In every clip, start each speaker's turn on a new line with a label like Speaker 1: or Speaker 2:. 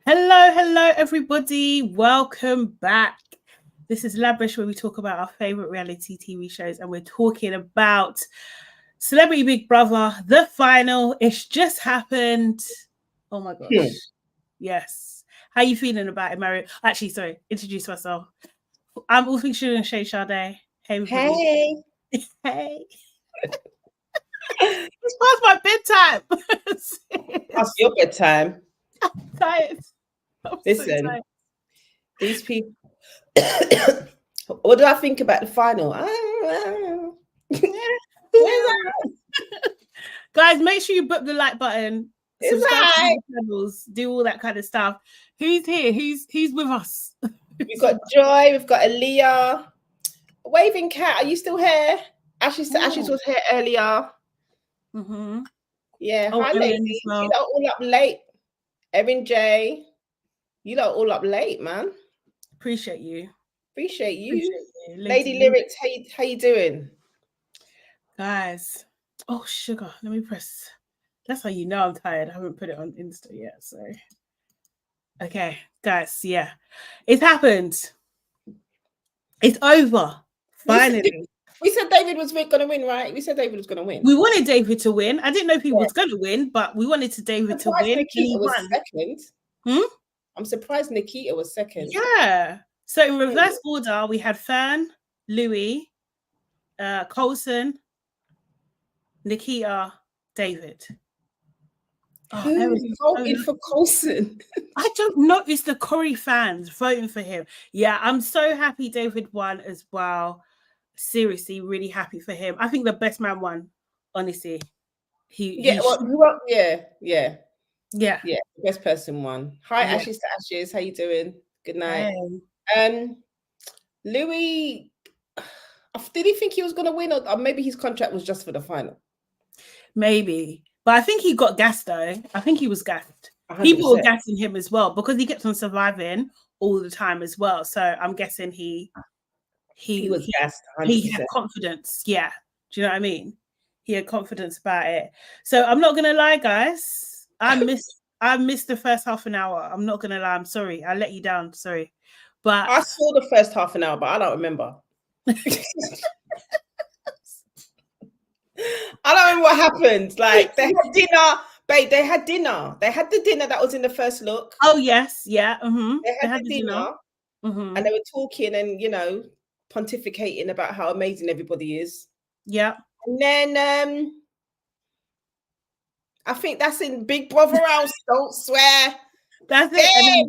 Speaker 1: Hello, everybody. Welcome back. This is LABRISH, where we talk about our favorite reality TV shows, and we're talking about Celebrity Big Brother, the final. It's just happened. Oh my gosh. Yes. How are you feeling about it, Mary? Actually, sorry, introduce myself. I'm all things Shay Sade. Hey, everybody. Hey. It's past my bedtime.
Speaker 2: Past your bedtime.
Speaker 1: I'm tired.
Speaker 2: Listen, so tired. These people. What do I think about the final?
Speaker 1: Guys, make sure you book the like button. Subscribe to the channels, do all that kind of stuff. Who's here? Who's with us?
Speaker 2: We've got Joy, we've got Aaliyah. Waving Cat, are you still here? Ashley was here earlier.
Speaker 1: Mm-hmm.
Speaker 2: Yeah, hi ladies. Well. You lot all up late. Erin J, you lot all up late, man.
Speaker 1: Appreciate you.
Speaker 2: Lady Lyrics, how you doing?
Speaker 1: Guys, oh sugar, let me press. That's how you know I'm tired. I haven't put it on Insta yet, so. Okay, guys, yeah. It's happened. It's over. Finally.
Speaker 2: We said David was going to win, right? We said David was going to win.
Speaker 1: We wanted David to win. I didn't know if he was going to win, but we wanted David to win.
Speaker 2: Nikita was second. I'm surprised Nikita was second.
Speaker 1: Yeah. So in reverse order, we had Fern, Louis, Coulson, Nikita, David.
Speaker 2: Who voted for Coulson?
Speaker 1: I don't notice the Corey fans voting for him. Yeah, I'm so happy David won as well. Seriously, really happy for him. I think the best man won, honestly.
Speaker 2: Yeah. Best person won. Hi, Ashes to Ashes. How you doing? Good night. Hey. Louis, did he think he was going to win, or maybe his contract was just for the final?
Speaker 1: Maybe, but I think he got gassed though. I think he was gassed. 100%. People were gassing him as well because he kept on surviving all the time as well. So I'm guessing he
Speaker 2: was gassed. 100%.
Speaker 1: He had confidence. Yeah, do you know what I mean? He had confidence about it. So I'm not gonna lie, guys. I missed the first half an hour. I'm not gonna lie. I'm sorry. I let you down. Sorry, but
Speaker 2: I saw the first half an hour, but I don't remember. I don't remember what happened. Like, they had dinner, babe. They had dinner. They had the dinner that was in the first look.
Speaker 1: Oh yes, yeah.
Speaker 2: They had the dinner, and they were talking and pontificating about how amazing everybody is.
Speaker 1: Yeah.
Speaker 2: And then I think that's in Big Brother House. Don't swear.
Speaker 1: That's it.
Speaker 2: I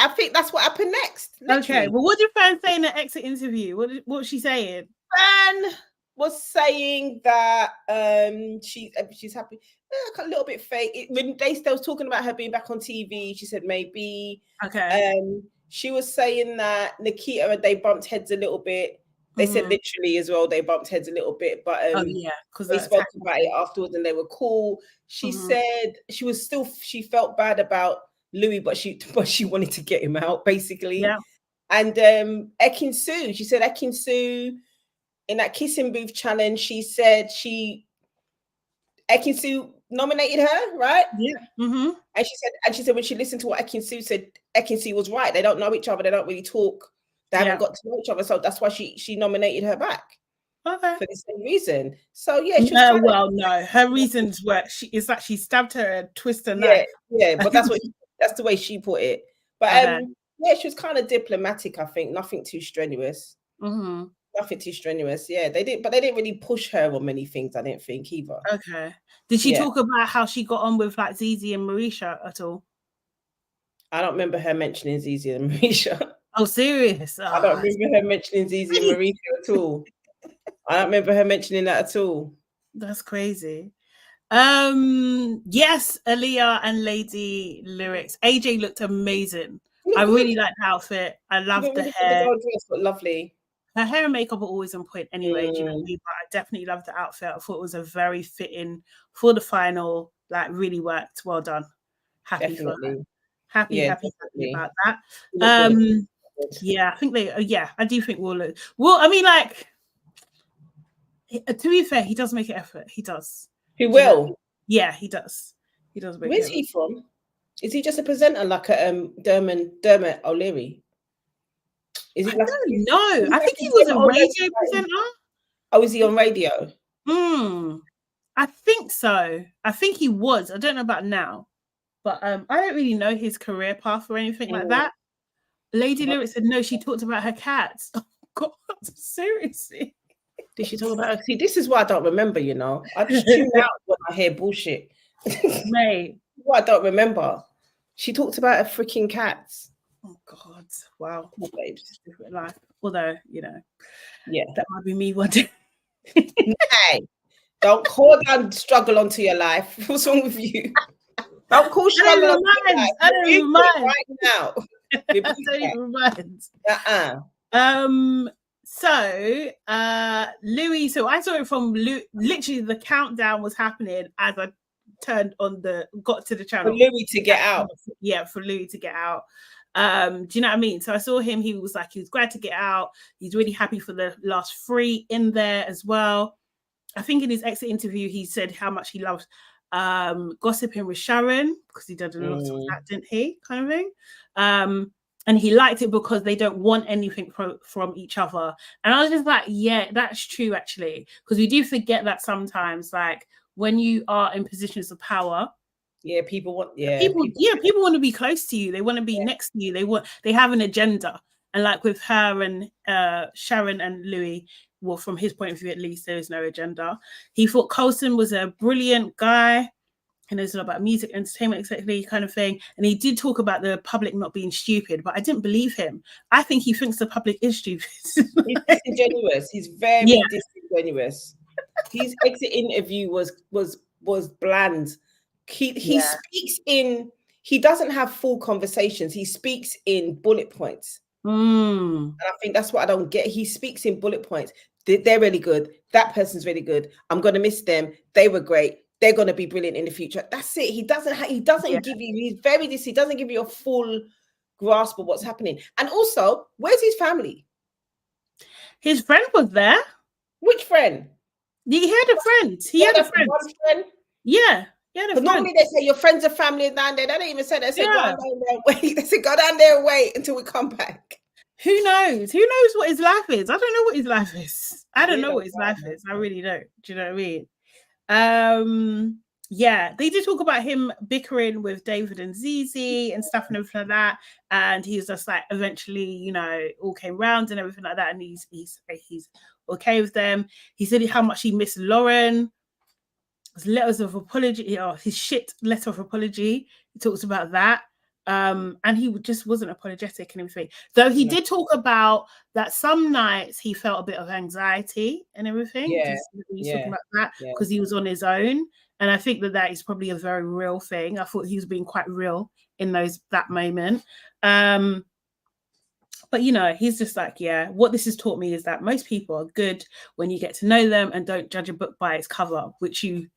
Speaker 2: think that's what happened next.
Speaker 1: Literally. Okay. Well, what did Fran say in the exit interview? What was she saying?
Speaker 2: Fran was saying that she's happy. A little bit fake. When they still talking about her being back on TV, she said maybe.
Speaker 1: Okay.
Speaker 2: She was saying that Nikita and they bumped heads a little bit. They said literally as well, they bumped heads a little bit, but
Speaker 1: because
Speaker 2: they spoke about it afterwards and they were cool. She said she felt bad about Louis, but she wanted to get him out, basically.
Speaker 1: Yeah.
Speaker 2: And Ekin Su, she said Ekin Su in that kissing booth challenge, she said Ekin Su nominated her, right?
Speaker 1: Yeah.
Speaker 2: And she said when she listened to what Ekin Su said, Ekin Su was right. They don't know each other. They don't really talk. They haven't got to know each other. So that's why she nominated her back.
Speaker 1: Okay.
Speaker 2: For the same reason. So yeah.
Speaker 1: No. Her reasons were she stabbed her and twisted her knife.
Speaker 2: Yeah, but that's the way she put it. But she was kind of diplomatic, I think. Nothing too strenuous. Nothing too strenuous. Yeah, they didn't really push her on many things, I didn't think either.
Speaker 1: Okay. Did she talk about how she got on with like Zizi and Marisha at all?
Speaker 2: I don't remember her mentioning Zizi and Marisha.
Speaker 1: Oh, serious?
Speaker 2: I don't remember her mentioning Zizi and Marisha at all. I don't remember her mentioning that at all.
Speaker 1: That's crazy. Yes, Aaliyah and Lady Lyrics. AJ looked amazing. I really liked the outfit. I loved the hair.
Speaker 2: Dress, but lovely.
Speaker 1: Her hair and makeup are always on point anyway, do you know what I mean? But I definitely loved the outfit. I thought it was a very fitting for the final, like really worked. Well done. Happy for her. Happy about that. Yeah, I think I do think we'll lose. Well, I mean, like, to be fair, he does make an effort. He does.
Speaker 2: He will.
Speaker 1: Yeah, he does. He does.
Speaker 2: Where's he from? Is he just a presenter like a Dermot O'Leary? Is he?
Speaker 1: I don't know. I think he was a radio presenter.
Speaker 2: Oh, is he on radio?
Speaker 1: I think so. I think he was. I don't know about now, but I don't really know his career path or anything like that. Lady Lyric said no. She talked about her cats. Oh God, seriously.
Speaker 2: Did she talk about her? See, this is what I don't remember. You know, I just tune out when I hear bullshit.
Speaker 1: Mate,
Speaker 2: what I don't remember. She talked about her freaking cats.
Speaker 1: Oh God! Wow, babes, different life. Although that might be me one day.
Speaker 2: Hey, don't call down struggle onto your life. What's wrong with you? Don't call struggle onto your life.
Speaker 1: I don't even mind
Speaker 2: right now.
Speaker 1: I don't even mind. So Louis. So I saw it from literally the countdown was happening as I got to the channel.
Speaker 2: For Louis to get out.
Speaker 1: Yeah, for Louis to get out. Do you know what I mean? So I saw him, he was glad to get out. He's really happy for the last 3 in there as well. I think in his exit interview, he said how much he loved gossiping with Sharon, because he did a lot of that, didn't he? Kind of thing. And he liked it because they don't want anything from each other. And I was just like, yeah, that's true, actually. Because we do forget that sometimes, like when you are in positions of power, people want to be close to you. They want to be next to you. They have an agenda. And like with her and Sharon and Louis, well, from his point of view, at least, there is no agenda. He thought Coulson was a brilliant guy. He knows a lot about music, entertainment, exactly, kind of thing. And he did talk about the public not being stupid, but I didn't believe him. I think he thinks the public is stupid.
Speaker 2: He's disingenuous. He's very disingenuous. His exit interview was bland. He speaks in, he doesn't have full conversations. He speaks in bullet points. And I think that's what I don't get. He speaks in bullet points. They're really good. That person's really good. I'm going to miss them. They were great. They're going to be brilliant in the future. That's it. He doesn't give you, he doesn't give you a full grasp of what's happening. And also, where's his family?
Speaker 1: His friend was there.
Speaker 2: Which friend?
Speaker 1: He had a friend. He had a friend. One friend? Yeah. But
Speaker 2: normally they say your friends are family down there. They don't even say that. They say go down there and wait. They say go down there and wait until we come back.
Speaker 1: Who knows? Who knows what his life is? I don't know what his life is. I don't know what his life is. I really don't. Do you know what I mean? Yeah, they did talk about him bickering with David and Zizi and stuff and everything like that. And he's just like eventually, all came round and everything like that. And he's okay with them. He said how much he missed Lauren. His letters of apology, his shit letter of apology. He talks about that. And he just wasn't apologetic and everything. Though he did talk about that some nights he felt a bit of anxiety and everything. He's talking about that because he was on his own. And I think that is probably a very real thing. I thought he was being quite real in that moment. But, he's just like, what this has taught me is that most people are good when you get to know them and don't judge a book by its cover, which you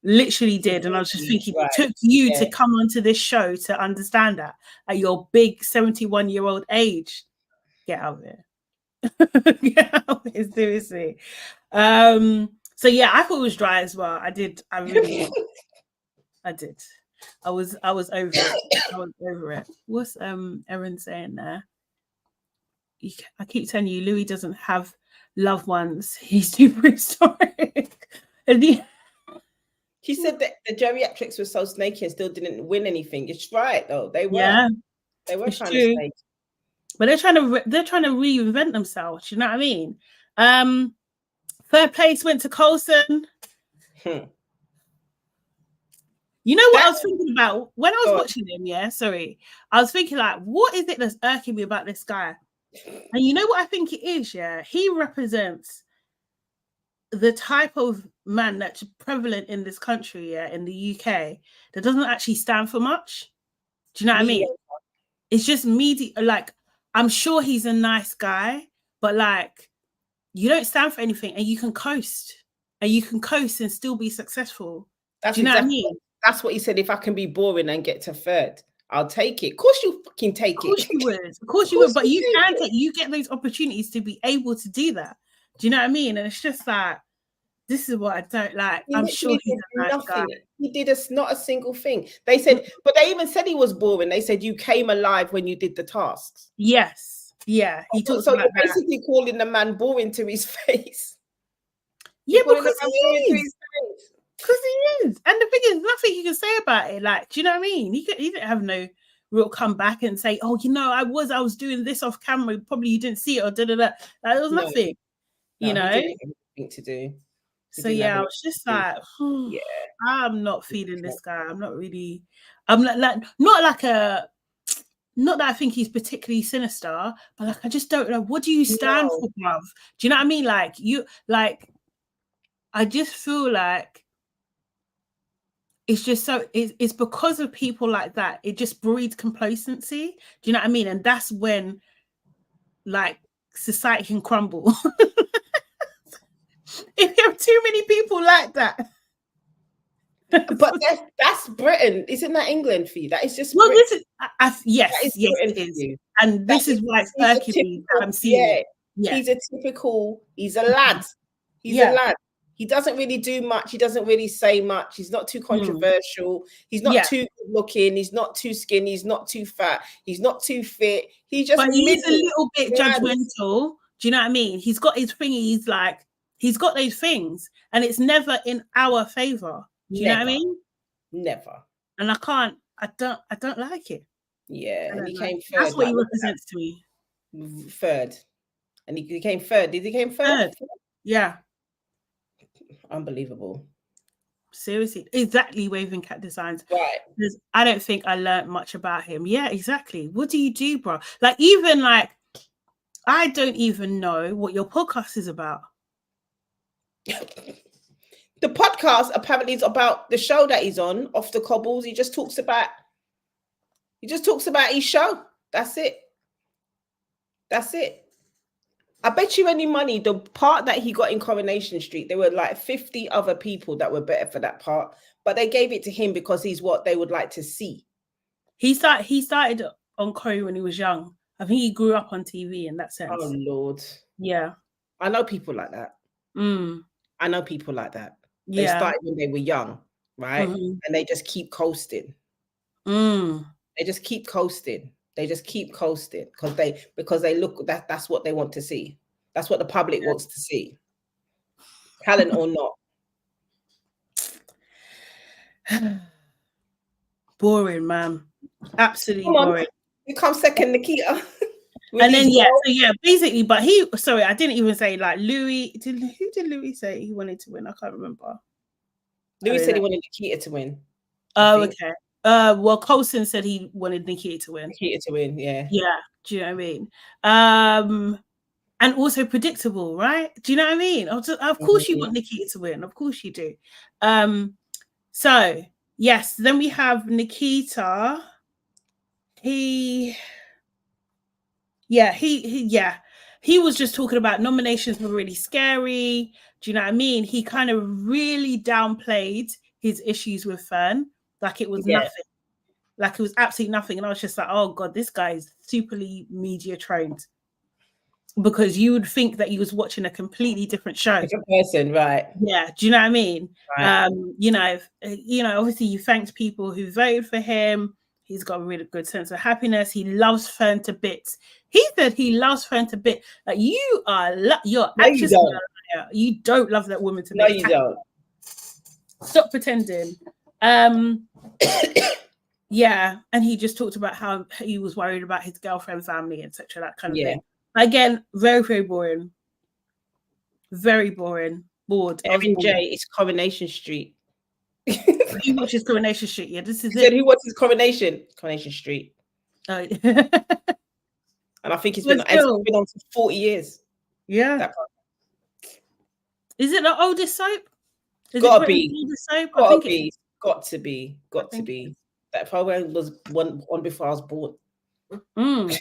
Speaker 1: literally did. And I was just thinking, it took you to come onto this show to understand that at your big 71-year-old age. Get out of here. Get out of here, seriously. So I thought it was dry as well. I did. I did. I was over it. I was over it. What's Erin saying there? I keep telling you, Louis doesn't have loved ones. He's too prehistoric.
Speaker 2: She said that the geriatrics were so snaky and still didn't win anything. It's right though. They were. They were trying to snake.
Speaker 1: But they're trying to reinvent themselves. You know what I mean? Third place went to Coulson. You know what I was thinking about when I was watching him? I was thinking like, what is it that's irking me about this guy? And you know what I think it is? He represents the type of man that's prevalent in this country, in the UK, that doesn't actually stand for much. Do you know what I mean? It's just media. Like, I'm sure he's a nice guy, but like, you don't stand for anything, and you can coast, and still be successful. Do you know what I mean?
Speaker 2: That's what he said. If I can be boring and get to third, I'll take it. Of course, you fucking take it.
Speaker 1: Of course you would. Of course you would. But you get those opportunities to be able to do that. Do you know what I mean? And it's just like, This is what I don't like.
Speaker 2: He
Speaker 1: I'm sure he's a nice
Speaker 2: nothing.
Speaker 1: guy.
Speaker 2: He did not a single thing. They said, but they even said he was boring. They said you came alive when you did the tasks.
Speaker 1: Yes. Yeah. He talks
Speaker 2: so
Speaker 1: about
Speaker 2: you're basically calling the man boring to his face.
Speaker 1: Yeah, because he is. Because he is. And the thing is, nothing you can say about it. Like, do you know what I mean? He didn't have no real comeback and say, oh, you know, I was doing this off camera. Probably you didn't see it or da-da-da. Like, there was nothing. You know?
Speaker 2: He didn't have anything to do.
Speaker 1: So yeah, I was just like,
Speaker 2: yeah,
Speaker 1: I'm not feeling this guy. I'm not really. I'm not like not that I think he's particularly sinister, but like I just don't know. What do you stand for, bruv? Do you know what I mean? Like I just feel like it's just so it's because of people like that. It just breeds complacency. Do you know what I mean? And that's when like society can crumble. If you have too many people like that.
Speaker 2: But that's Britain. Isn't that England for you? That is just
Speaker 1: Britain.
Speaker 2: This
Speaker 1: is yes, it is. And this is why it's irking me that I'm seeing.
Speaker 2: Yeah. He's a lad. He's a lad. He doesn't really do much. He doesn't really say much. He's not too controversial. He's not too good looking. He's not too skinny. He's not too fat. He's not too fit. He's just.
Speaker 1: But he's a little bit judgmental. Do you know what I mean? He's got his thing. He's got those things, and it's never in our favor. Do you know what I mean?
Speaker 2: Never.
Speaker 1: And I don't like it.
Speaker 2: Yeah, and he came third.
Speaker 1: That's what he represents to me.
Speaker 2: Third. And he came third. Did he came third?
Speaker 1: Yeah.
Speaker 2: Unbelievable.
Speaker 1: Seriously. Exactly, Waving Cat Designs.
Speaker 2: Right.
Speaker 1: Because I don't think I learned much about him. Yeah, exactly. What do you do, bro? Like, even like, I don't even know what your podcast is about.
Speaker 2: The podcast apparently is about the show that he's on, Off the Cobbles. He just talks about his show. That's it. I bet you any money, the part that he got in Coronation Street, there were like 50 other people that were better for that part, but they gave it to him because he's what they would like to see.
Speaker 1: He started on Corrie when he was young. I think he grew up on TV in that sense.
Speaker 2: Oh, Lord.
Speaker 1: Yeah.
Speaker 2: I know people like that. I know people like that. They started when they were young, right? And they just keep coasting. They just keep coasting. Because they look that's what they want to see. That's what the public wants to see. Talent or not.
Speaker 1: Boring, man. Absolutely boring.
Speaker 2: You come second, Nikita.
Speaker 1: And then basically, but I didn't even say like Louis. Who did Louis say he wanted to win? I can't remember.
Speaker 2: Louis said he wanted Nikita to win.
Speaker 1: Oh, okay. Well, Coulson said he wanted Nikita to win.
Speaker 2: Yeah.
Speaker 1: Yeah. Do you know what I mean? And also predictable, right? Do you know what I mean? Of course you want Nikita to win. Of course you do. So yes, then we have Nikita. He was just talking about nominations were really scary. Do you know what I mean? He kind of really downplayed his issues with Fern, like it was nothing, like it was absolutely nothing. And I was just like, oh God, this guy is superly media trained, because you would think that he was watching a completely different show.
Speaker 2: Different person, right?
Speaker 1: Yeah. Do you know what I mean?
Speaker 2: Right.
Speaker 1: Obviously you thanked people who voted for him. He's got a really good sense of happiness. He loves Fern to bits. He said he loves Fern to bits. Like you're anxious. You don't love that woman to bits.
Speaker 2: No, you don't.
Speaker 1: Stop pretending. Yeah, and he just talked about how he was worried about his girlfriend, family, etc. That kind of thing. Again, very, very boring. Very boring. Bored.
Speaker 2: Erin J. It's Coronation Street.
Speaker 1: He watches Coronation Street. Yeah, this is
Speaker 2: it. Said he watches Coronation Street.
Speaker 1: Oh.
Speaker 2: And I think it's been on for 40 years.
Speaker 1: Yeah. Is it the oldest soap?
Speaker 2: Got to be. Got to be. That probably was one before I was born.
Speaker 1: It's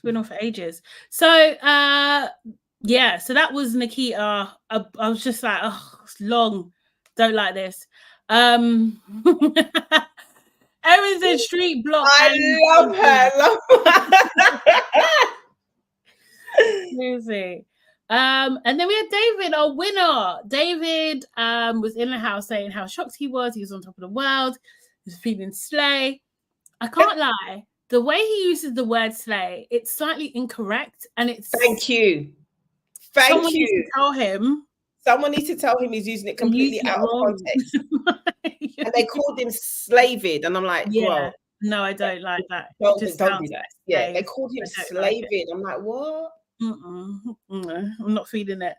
Speaker 1: been on for ages. So so that was Nikita. I was just like, oh, it's long. Don't like this. Erin said Street Block.
Speaker 2: I love her.
Speaker 1: Seriously. And then we had David, our winner. David was in the house saying how shocked he was. He was on top of the world. He was feeling slay. I can't lie. The way he uses the word slay, it's slightly incorrect. And it's...
Speaker 2: Thank you. Thank you.
Speaker 1: Needs to tell him.
Speaker 2: Someone needs to tell him he's using it completely out of context. And they called him slaved. And I'm like, well,
Speaker 1: no, I don't like that.
Speaker 2: Don't do that. Yeah, they called him slaved. Like I'm like, what?
Speaker 1: I'm not feeling it.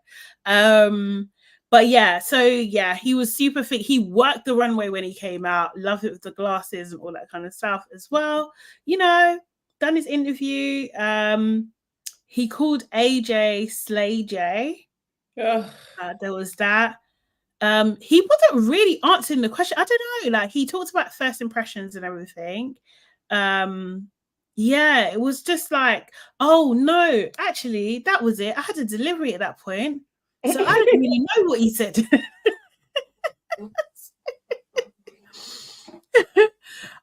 Speaker 1: But yeah, so yeah, he was super fit. He worked the runway when he came out. Loved it with the glasses and all that kind of stuff as well. You know, done his interview. He called AJ Slay J. There was that. He wasn't really answering the question. I don't know. Like, he talked about first impressions and everything. Yeah, it was just like, oh no, actually, that was it. I had a delivery at that point, so I didn't really know what he said.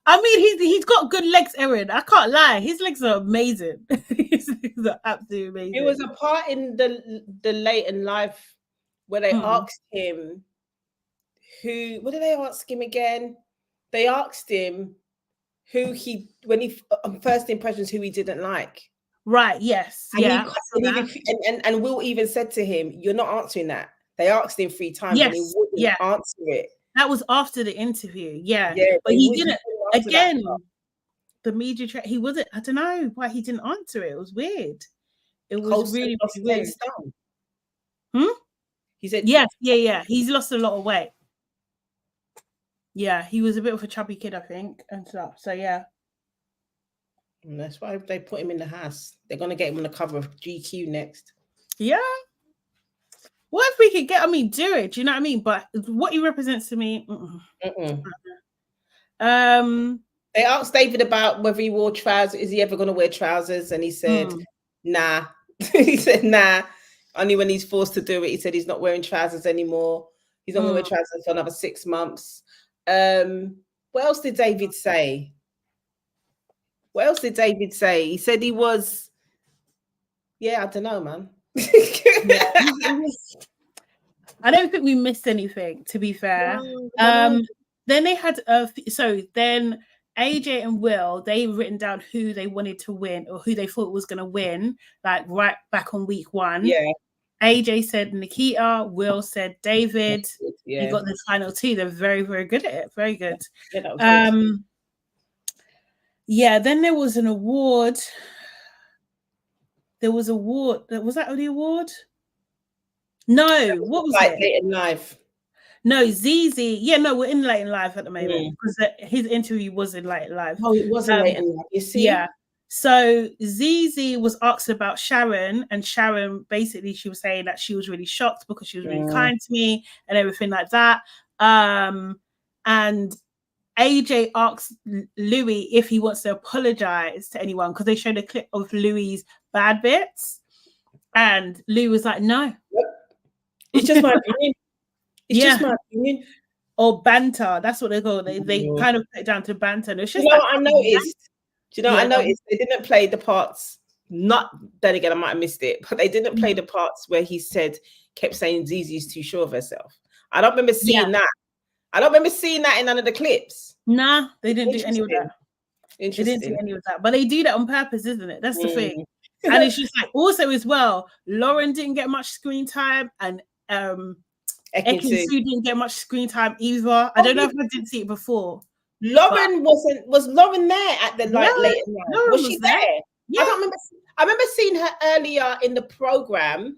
Speaker 1: I mean, he's got good legs, Erin. I can't lie. His legs are amazing. His legs are absolutely amazing.
Speaker 2: It was a part in the Late in Life where they asked him what did they ask him again? They asked him who he, when he, first impressions, who he didn't like.
Speaker 1: Right, yes.
Speaker 2: And Will even said to him, you're not answering that. They asked him 3 times and he wouldn't answer it.
Speaker 1: That was after the interview, but he didn't. Again, the media track, he wasn't, I don't know why he didn't answer it. It was weird. It was really weird. He said, yes, yeah. He's lost a lot of weight. Yeah, he was a bit of a chubby kid, I think, and stuff. So yeah.
Speaker 2: And that's why they put him in the house. They're gonna get him on the cover of GQ next.
Speaker 1: Yeah. What if we could get? I mean, do it. Do you know what I mean? But what he represents to me.
Speaker 2: They asked David about whether he wore trousers. Is he ever gonna wear trousers? And he said, nah. He said, nah. Only when he's forced to do it. He said he's not wearing trousers anymore. He's not gonna wear trousers for another 6 months. What else did David say? He said he was, I don't know, man.
Speaker 1: I don't think we missed anything, to be fair. Then they had then AJ and Will, they've written down who they wanted to win or who they thought was going to win, like right back on week 1.
Speaker 2: Yeah.
Speaker 1: AJ said Nikita, Will said David. Yeah. You got the final 2. They're very, very good at it. Very good. Yeah, that was good. Yeah, then there was an award. There was award. Was that the award? No, what was it?
Speaker 2: Late in Life.
Speaker 1: No, ZZ. Yeah, no, we're in Late in Life at the moment because his interview was in Late in Life.
Speaker 2: Oh, it wasn't Late in Life. You see?
Speaker 1: Yeah. So ZZ was asked about Sharon, and Sharon basically she was saying that she was really shocked because she was really kind to me and everything like that. And AJ asked Louis if he wants to apologize to anyone because they showed a clip of Louis's bad bits, and Louis was like, "No,
Speaker 2: it's just my opinion. It's just my opinion."
Speaker 1: Or banter. That's what they call it. They kind of put it down to banter. And it's just
Speaker 2: what I noticed? Do you know what I noticed? They didn't play the parts. Not then again, I might have missed it, but they didn't play the parts where he kept saying Zizi's too sure of herself. I don't remember seeing that. I don't remember seeing that in none of the clips.
Speaker 1: Nah, they didn't do any of that. They didn't do any of that. But they do that on purpose, isn't it? That's the thing. And it's just like also as well, Lauren didn't get much screen time and Ekin-Su didn't get much screen time either. I don't know if I didn't see it before.
Speaker 2: Lauren was Lauren there at the late night? Was she there? Yeah. I remember seeing her earlier in the program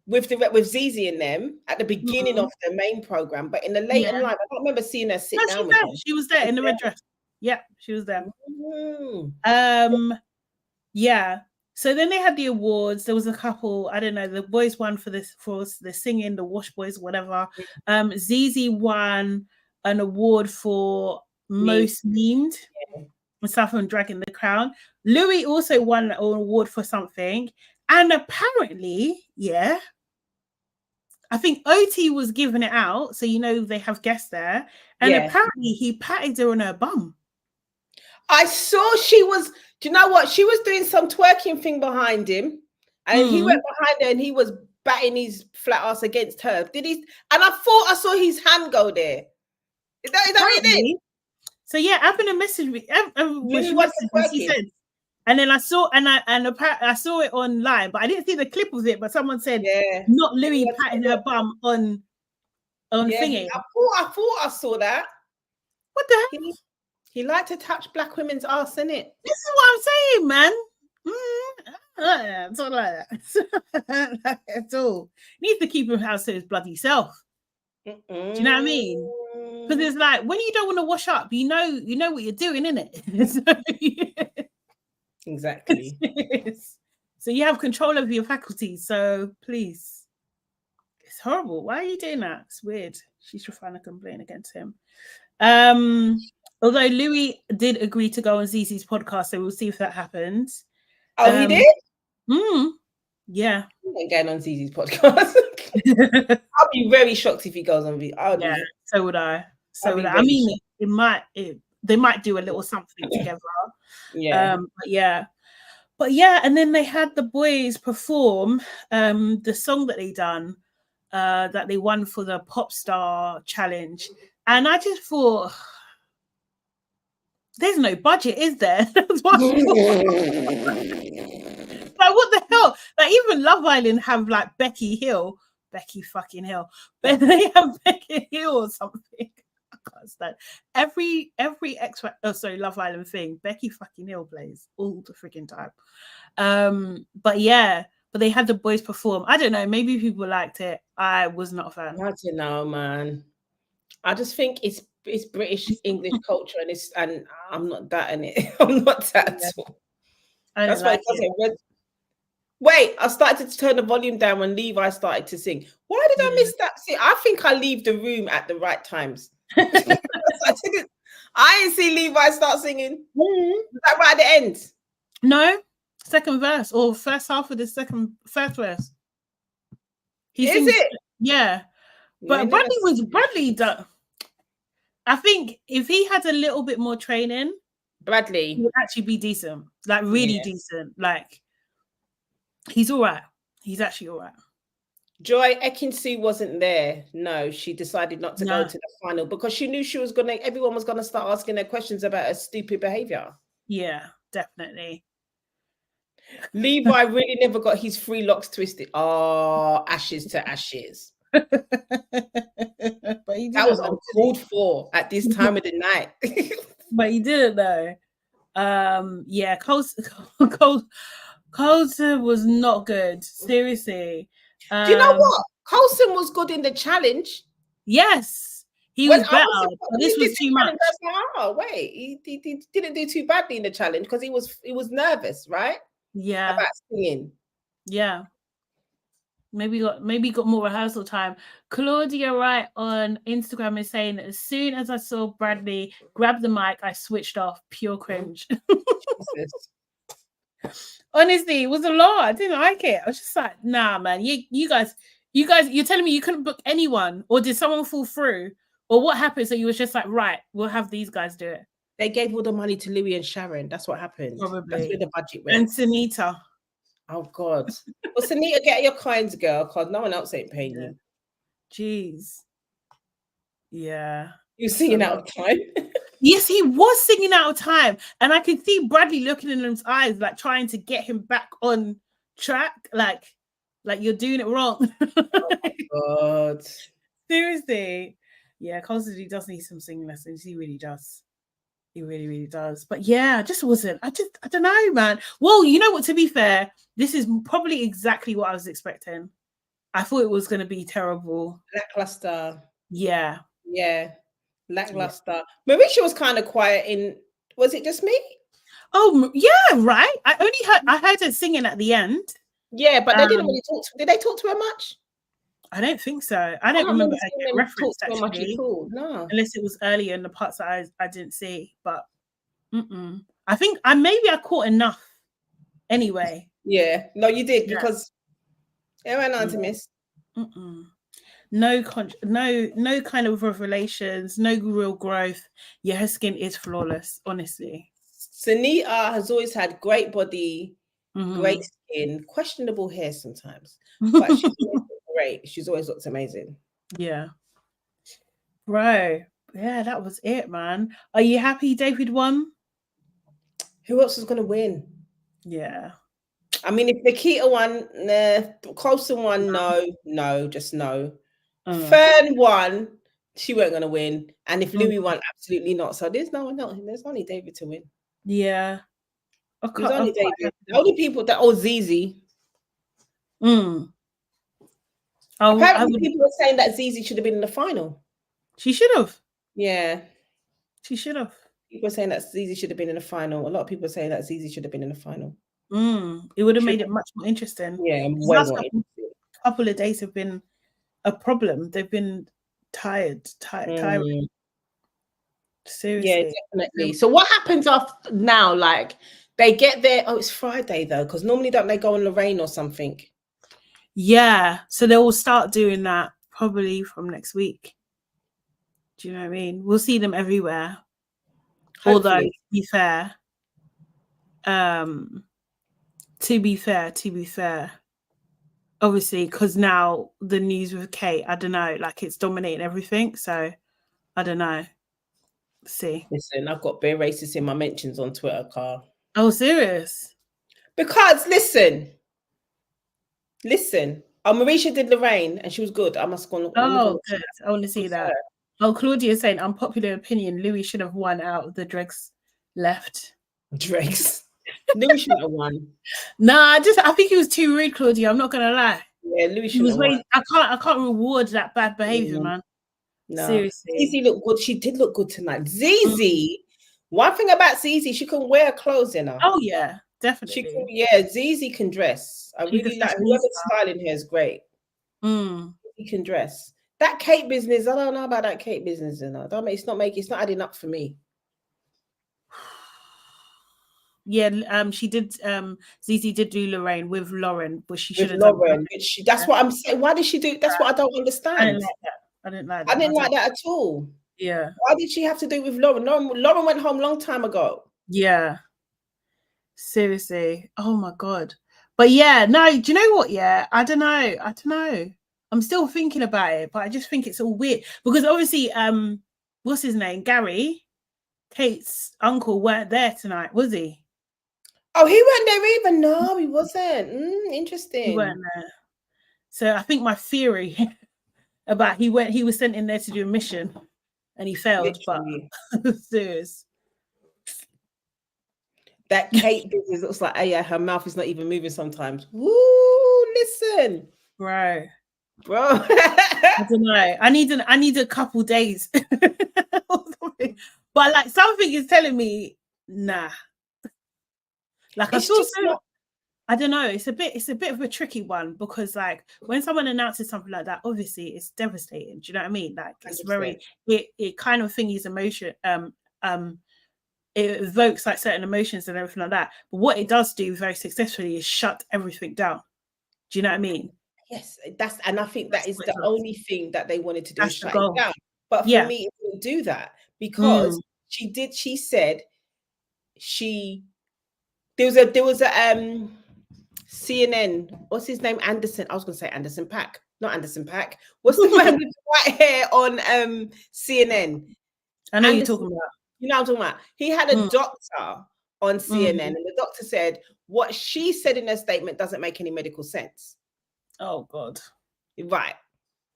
Speaker 2: with ZZ in them at the beginning of the main program, but in the Late in Life, I don't remember seeing her sit down with them.
Speaker 1: She was there in the red dress. Yeah, she was there. Yeah. So then they had the awards. There was a couple. I don't know. The boys won for the singing, the Wash Boys, whatever. ZZ won an award for most memed and stuff on Dragging the Crown. Louis also won an award for something, and apparently, I think OT was giving it out, so they have guests there, and apparently he patted her on her bum.
Speaker 2: I saw she was. Do you know what? She was doing some twerking thing behind him, And he went behind her and he was batting his flat ass against her. Did he? And I thought I saw his hand go there. Is that what he did?
Speaker 1: So yeah, Abner messaged me. She said, and then I saw I saw it online, but I didn't see the clip of it. But someone said, not Louis patting her bum on thingy.
Speaker 2: I thought I saw that.
Speaker 1: What the heck?
Speaker 2: He liked to touch black women's ass, innit?
Speaker 1: This is what I'm saying, man. It's not like that at all. He needs to keep him house to his bloody self. Do you know what I mean? Because it's like when you don't want to wash up, you know what you're doing, innit?
Speaker 2: Exactly.
Speaker 1: So you have control over your faculties. So please, it's horrible. Why are you doing that? It's weird. She should find a complaint against him. Although Louis did agree to go on Zizi's podcast, so we'll see if that happens.
Speaker 2: Oh, he did?
Speaker 1: Yeah.
Speaker 2: He ain't going on Zizi's podcast. I'll be very shocked if he goes on.
Speaker 1: So would I. I mean, they might do a little something together.
Speaker 2: Yeah.
Speaker 1: But yeah, and then they had the boys perform the song that they done, that they won for the Pop Star Challenge. And I just thought, there's no budget, is there? That's what I like, what the hell? Like, even Love Island have like Becky fucking Hill. But they have Becky Hill or something. I can't stand. Every Love Island thing, Becky fucking Hill plays all the freaking time. But they had the boys perform. I don't know, maybe people liked it. I was not a fan.
Speaker 2: I don't know, man. I just think it's British English culture, and I'm not that in it. I'm not that at all. That's why it doesn't. Wait, I started to turn the volume down when Levi started to sing. Why did I miss that? See, I think I leave the room at the right times. I didn't see Levi start singing. Was that right at the end?
Speaker 1: No, second verse or first half of the first verse.
Speaker 2: Is it?
Speaker 1: Yeah. But Bradley. I think if he had a little bit more training,
Speaker 2: Bradley
Speaker 1: he would actually be decent, like really decent. Like he's all right. He's actually all right.
Speaker 2: Joy Ekinsu wasn't there. No, she decided not to go to the final because she knew everyone was gonna start asking her questions about her stupid behavior.
Speaker 1: Yeah, definitely.
Speaker 2: Levi really never got his 3 locks twisted. Oh, ashes to ashes. But that was uncalled for at this time of the night.
Speaker 1: But he didn't though. Coulson was not good. Seriously.
Speaker 2: Do you know what? Coulson was good in the challenge.
Speaker 1: Yes, he was better. But this was too much.
Speaker 2: Oh wait, he didn't do too badly in the challenge because he was nervous, right?
Speaker 1: Yeah,
Speaker 2: about singing.
Speaker 1: Yeah. Maybe got more rehearsal time. Claudia Wright on Instagram is saying that as soon as I saw Bradley grab the mic, I switched off. Pure cringe. Honestly, it was a lot. I didn't like it. I was just like, nah, man. You guys, you're telling me you couldn't book anyone, or did someone fall through, or what happened? So you was just like, right, we'll have these guys do it.
Speaker 2: They gave all the money to Louis and Sharon. That's what happened.
Speaker 1: Probably.
Speaker 2: That's where the budget went.
Speaker 1: And Sunita.
Speaker 2: Oh God. Well, Sunita, get your coins, girl, because no one else ain't paying you.
Speaker 1: Jeez. Yeah.
Speaker 2: You're singing out of time.
Speaker 1: Yes, he was singing out of time. And I could see Bradley looking in his eyes, like trying to get him back on track. Like you're doing it wrong.
Speaker 2: Oh my God.
Speaker 1: Seriously. Yeah, constantly does need some singing lessons. He really does. He really, really does. But yeah, I don't know, man. Well, you know what, to be fair, this is probably exactly what I was expecting. I thought it was going to be terrible.
Speaker 2: Lackluster.
Speaker 1: Yeah.
Speaker 2: Yeah. Lackluster. Marisha was kind of quiet was it just me?
Speaker 1: Oh, yeah, right. I heard her singing at the end.
Speaker 2: Yeah, but they didn't really talk to. Did they talk to her much?
Speaker 1: I don't think so. I don't remember her getting referenced actually.
Speaker 2: Much at all. No.
Speaker 1: Unless it was earlier in the parts that I didn't see. But I think I caught enough anyway.
Speaker 2: Yeah. No, you did because it went on to miss.
Speaker 1: No kind of revelations, no real growth. Yeah, her skin is flawless, honestly.
Speaker 2: Sunita has always had great body, great skin, questionable hair sometimes, but she's always looked great. She's always looked amazing.
Speaker 1: Yeah. Bro, yeah, that was it, man. Are you happy David won?
Speaker 2: Who else is going to win?
Speaker 1: Yeah.
Speaker 2: I mean, if Nikita won, nah. Colson won, no, just no. Fern won, she weren't going to win. And if Louis won, absolutely not. So there's there's only David to win.
Speaker 1: Yeah.
Speaker 2: There's only David. The only people that, Zizi. Apparently, people were saying that Zizi should have been in the final.
Speaker 1: She should have.
Speaker 2: Yeah.
Speaker 1: She should have.
Speaker 2: People are saying that Zizi should have been in the final. A lot of people are saying that Zizi should have been in the final.
Speaker 1: It would have made it much more interesting.
Speaker 2: Yeah, way more interesting.
Speaker 1: Couple of days have been a problem. They've been tired. Seriously.
Speaker 2: Yeah, definitely. So what happens after now? Like they get there. Oh, it's Friday though, because normally don't they go on Lorraine or something?
Speaker 1: Yeah. So they will start doing that probably from next week. Do you know what I mean? We'll see them everywhere. Hopefully. Although to be fair, obviously, because now the news with Kate, I don't know, like it's dominating everything. So I don't know. See.
Speaker 2: Listen, I've got bare racists in my mentions on Twitter, Carl.
Speaker 1: Oh, serious?
Speaker 2: Because listen. Marisha did Lorraine and she was good. I must go.
Speaker 1: Good. I want to see that. Oh, Claudia is saying, unpopular opinion, Louis should have won out. The dregs left.
Speaker 2: Dregs. Louis shouldn't have won.
Speaker 1: Nah, I think he was too rude, Claudia. I'm not gonna lie.
Speaker 2: Yeah, Louis shouldn't have won.
Speaker 1: I can't reward that bad behavior, man.
Speaker 2: No.
Speaker 1: Seriously.
Speaker 2: Zizi looked good. She did look good tonight. Zizi. One thing about Zizi, she can wear clothes in her.
Speaker 1: Oh yeah, definitely.
Speaker 2: Zizi can dress. I really like whoever's styling her is great. She can dress. That Kate business, I don't know about that Kate business, it's not adding up for me.
Speaker 1: Yeah, she did. Zizi did do Lorraine with Lauren, but she should have
Speaker 2: done Lauren. That's what I'm saying. Why did she do? That's what I don't understand.
Speaker 1: I didn't like that.
Speaker 2: I didn't like that at all.
Speaker 1: Yeah.
Speaker 2: Why did she have to do it with Lauren? Lauren went home a long time ago.
Speaker 1: Yeah. Seriously. Oh my God. But yeah, no, do you know what? Yeah, I don't know. I'm still thinking about it, but I just think it's all weird because obviously, what's his name? Gary, Kate's uncle, weren't there tonight, was he?
Speaker 2: Oh, he weren't there either. No, he wasn't. Interesting.
Speaker 1: He weren't there. So I think my theory about he was sent in there to do a mission and he failed. Literally. But serious.
Speaker 2: That Kate business looks like, her mouth is not even moving sometimes. Woo, listen.
Speaker 1: Bro.
Speaker 2: I
Speaker 1: don't know. I need a couple days. But like something is telling me, nah. Like I feel so I don't know. It's a bit of a tricky one because like when someone announces something like that, obviously it's devastating. Do you know what I mean? Like it's 100%. It kind of thingies emotion. It evokes like certain emotions and everything like that. But what it does do very successfully is shut everything down. Do you know what I mean?
Speaker 2: Yes, and I think that is the only thing that they wanted to do, shut it down. But for me, it didn't do that because she said there was a CNN, what's his name? Anderson. I was gonna say Anderson Paak, not Anderson Paak. What's the man with white hair on CNN?
Speaker 1: I know you're talking about.
Speaker 2: You know what I'm talking about. He had a doctor on CNN, and the doctor said what she said in her statement doesn't make any medical sense.
Speaker 1: Oh God.
Speaker 2: Right.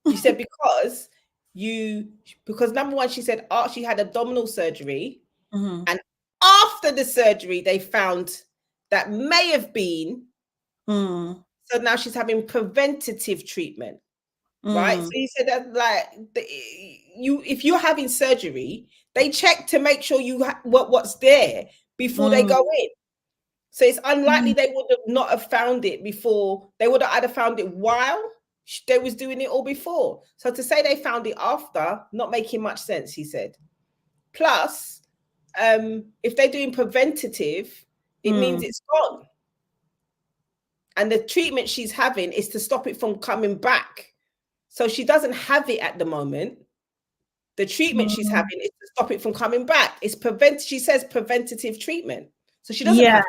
Speaker 2: She said because number one, she said she had abdominal surgery, and after the surgery, they found that may have been. So now she's having preventative treatment. Right. So you said that like if you're having surgery, they check to make sure you what's there before they go in. So it's unlikely they would not have found it before. They would have either found it while they was doing it or before. So to say they found it after, not making much sense, he said. Plus, if they're doing preventative, it means it's gone. And the treatment she's having is to stop it from coming back. So she doesn't have it at the moment. The treatment she's having is to stop it from coming back. It's she says preventative treatment. So she doesn't have it.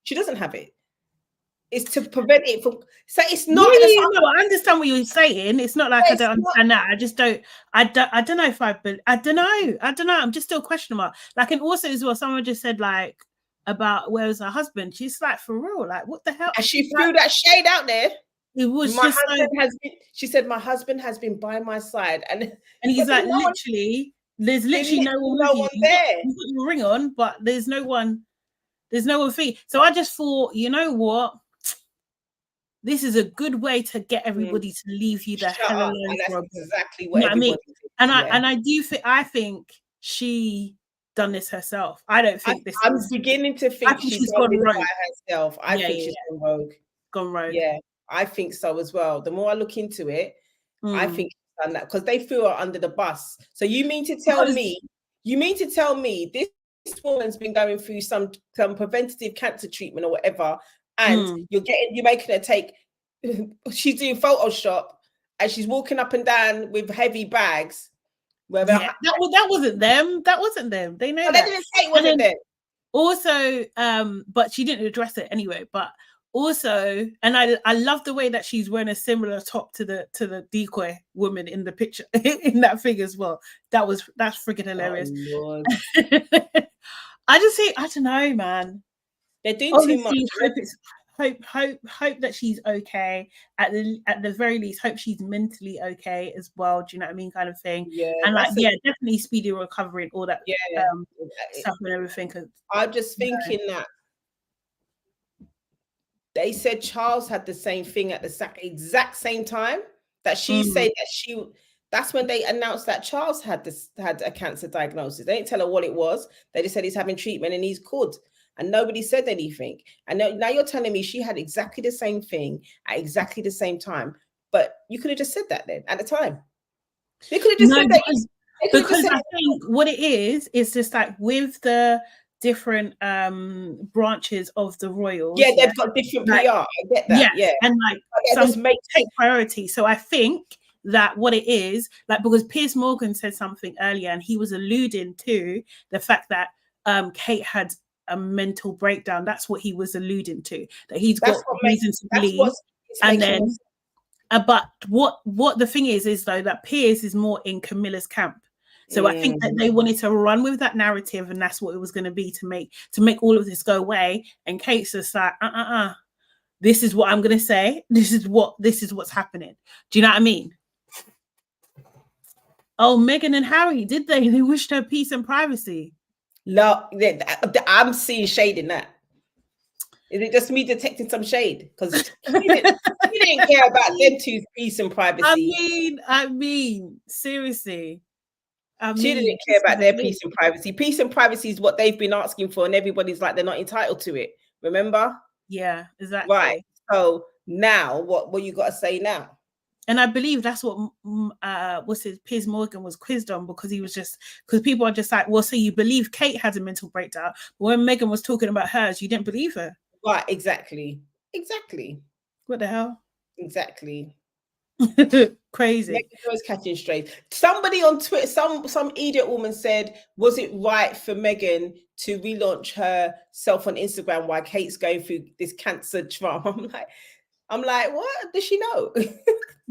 Speaker 2: She doesn't have it. It's to prevent it from. So it's not.
Speaker 1: Yeah, no, I understand what you're saying. It's not like I don't understand that. I just don't. I don't know if I don't know. I'm just still questioning mark. Like, and also as well, someone just said like about where was her husband. She's like, for real, like what the hell?
Speaker 2: And she threw that shade out there.
Speaker 1: It was
Speaker 2: my
Speaker 1: just
Speaker 2: husband has been. She said my husband has been by my side, and
Speaker 1: he's like literally. There's literally no one with you.
Speaker 2: There.
Speaker 1: You've got your ring on, but there's no one. There's no one for you. So I just thought, you know what? This is a good way to get everybody to leave you the hell alone.
Speaker 2: And that's exactly what
Speaker 1: I mean.
Speaker 2: And
Speaker 1: I do think she done this herself. I don't think this.
Speaker 2: I'm beginning to think she's gone rogue by herself. I think she's gone rogue.
Speaker 1: Gone rogue.
Speaker 2: Yeah, I think so as well. The more I look into it, I think she's done that because they threw her under the bus. So you mean to tell me? This woman's been going through some preventative cancer treatment or whatever, and you're making her take. She's doing Photoshop and she's walking up and down with heavy bags.
Speaker 1: That wasn't them. That wasn't them. They know that.
Speaker 2: They didn't say it wasn't them.
Speaker 1: Also, but she didn't address it anyway. But also, and I love the way that she's wearing a similar top to the decoy woman in the picture in that thing as well. That's freaking hilarious.
Speaker 2: Oh,
Speaker 1: I don't know, man.
Speaker 2: They're doing too much.
Speaker 1: Hope that she's okay. At the very least, hope she's mentally okay as well. Do you know what I mean? Kind of thing.
Speaker 2: Yeah.
Speaker 1: And definitely speedy recovery and all that stuff and everything.
Speaker 2: I'm just thinking that they said Charles had the same thing at the exact same time that she said that that's when they announced that Charles had a cancer diagnosis. They didn't tell her what it was. They just said he's having treatment and he's good. And nobody said anything. And now you're telling me she had exactly the same thing at exactly the same time. But you could have just said that then at the time. They could have just said that.
Speaker 1: Because I think what it is just like with the different branches of the royals.
Speaker 2: Yeah, they've got different PR. I get that. Yeah.
Speaker 1: And like some take priority. So I think that what it is, like, because Piers Morgan said something earlier and he was alluding to the fact that Kate had a mental breakdown. That's what he was alluding to, that he's got reason to believe. And then but what the thing is though that Piers is more in Camilla's camp. So I think that they wanted to run with that narrative, and that's what it was going to be to make all of this go away. And Kate's just like, this is what I'm going to say. This is what's happening. Do you know what I mean? Oh, Meghan and Harry, did they? They wished her peace and privacy.
Speaker 2: No, I'm seeing shade in that. Is it just me detecting some shade? Because he didn't care about them two's peace and privacy.
Speaker 1: I mean, seriously.
Speaker 2: She didn't care about their peace and privacy. Peace and privacy is what they've been asking for, and everybody's like they're not entitled to it. Remember?
Speaker 1: Yeah, exactly.
Speaker 2: Right. So now, what you got to say now?
Speaker 1: And I believe that's what Piers Morgan was quizzed on, because people are just like, well, so you believe Kate had a mental breakdown, but when Meghan was talking about hers, you didn't believe her.
Speaker 2: Right, exactly.
Speaker 1: What the hell?
Speaker 2: Exactly.
Speaker 1: Crazy.
Speaker 2: Meghan was catching strays. Somebody on Twitter, some idiot woman said, was it right for Meghan to relaunch herself on Instagram while Kate's going through this cancer trauma? I'm like, what? Does she know?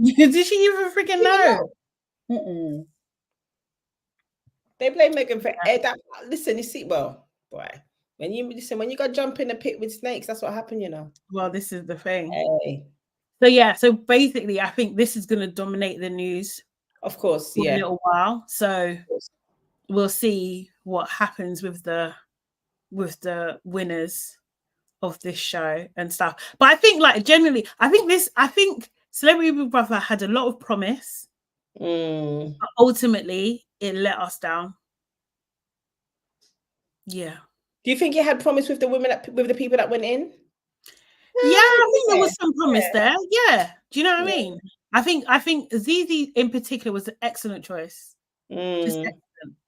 Speaker 1: Did she even freaking know?
Speaker 2: They blame Meghan for that. Listen, you see, well, boy, when you go jump in a pit with snakes, that's what happened, you know.
Speaker 1: Well, this is the thing.
Speaker 2: Hey.
Speaker 1: So basically, I think this is going to dominate the news.
Speaker 2: Of course,
Speaker 1: for a little while. So we'll see what happens with the winners of this show and stuff. But I think, like, generally, I think Celebrity Big Brother had a lot of promise. But ultimately, it let us down. Yeah.
Speaker 2: Do you think it had promise with the people that went in?
Speaker 1: Yeah, I think there was some promise there. Yeah. Do you know what I mean? I think Zizi in particular was an excellent choice. Just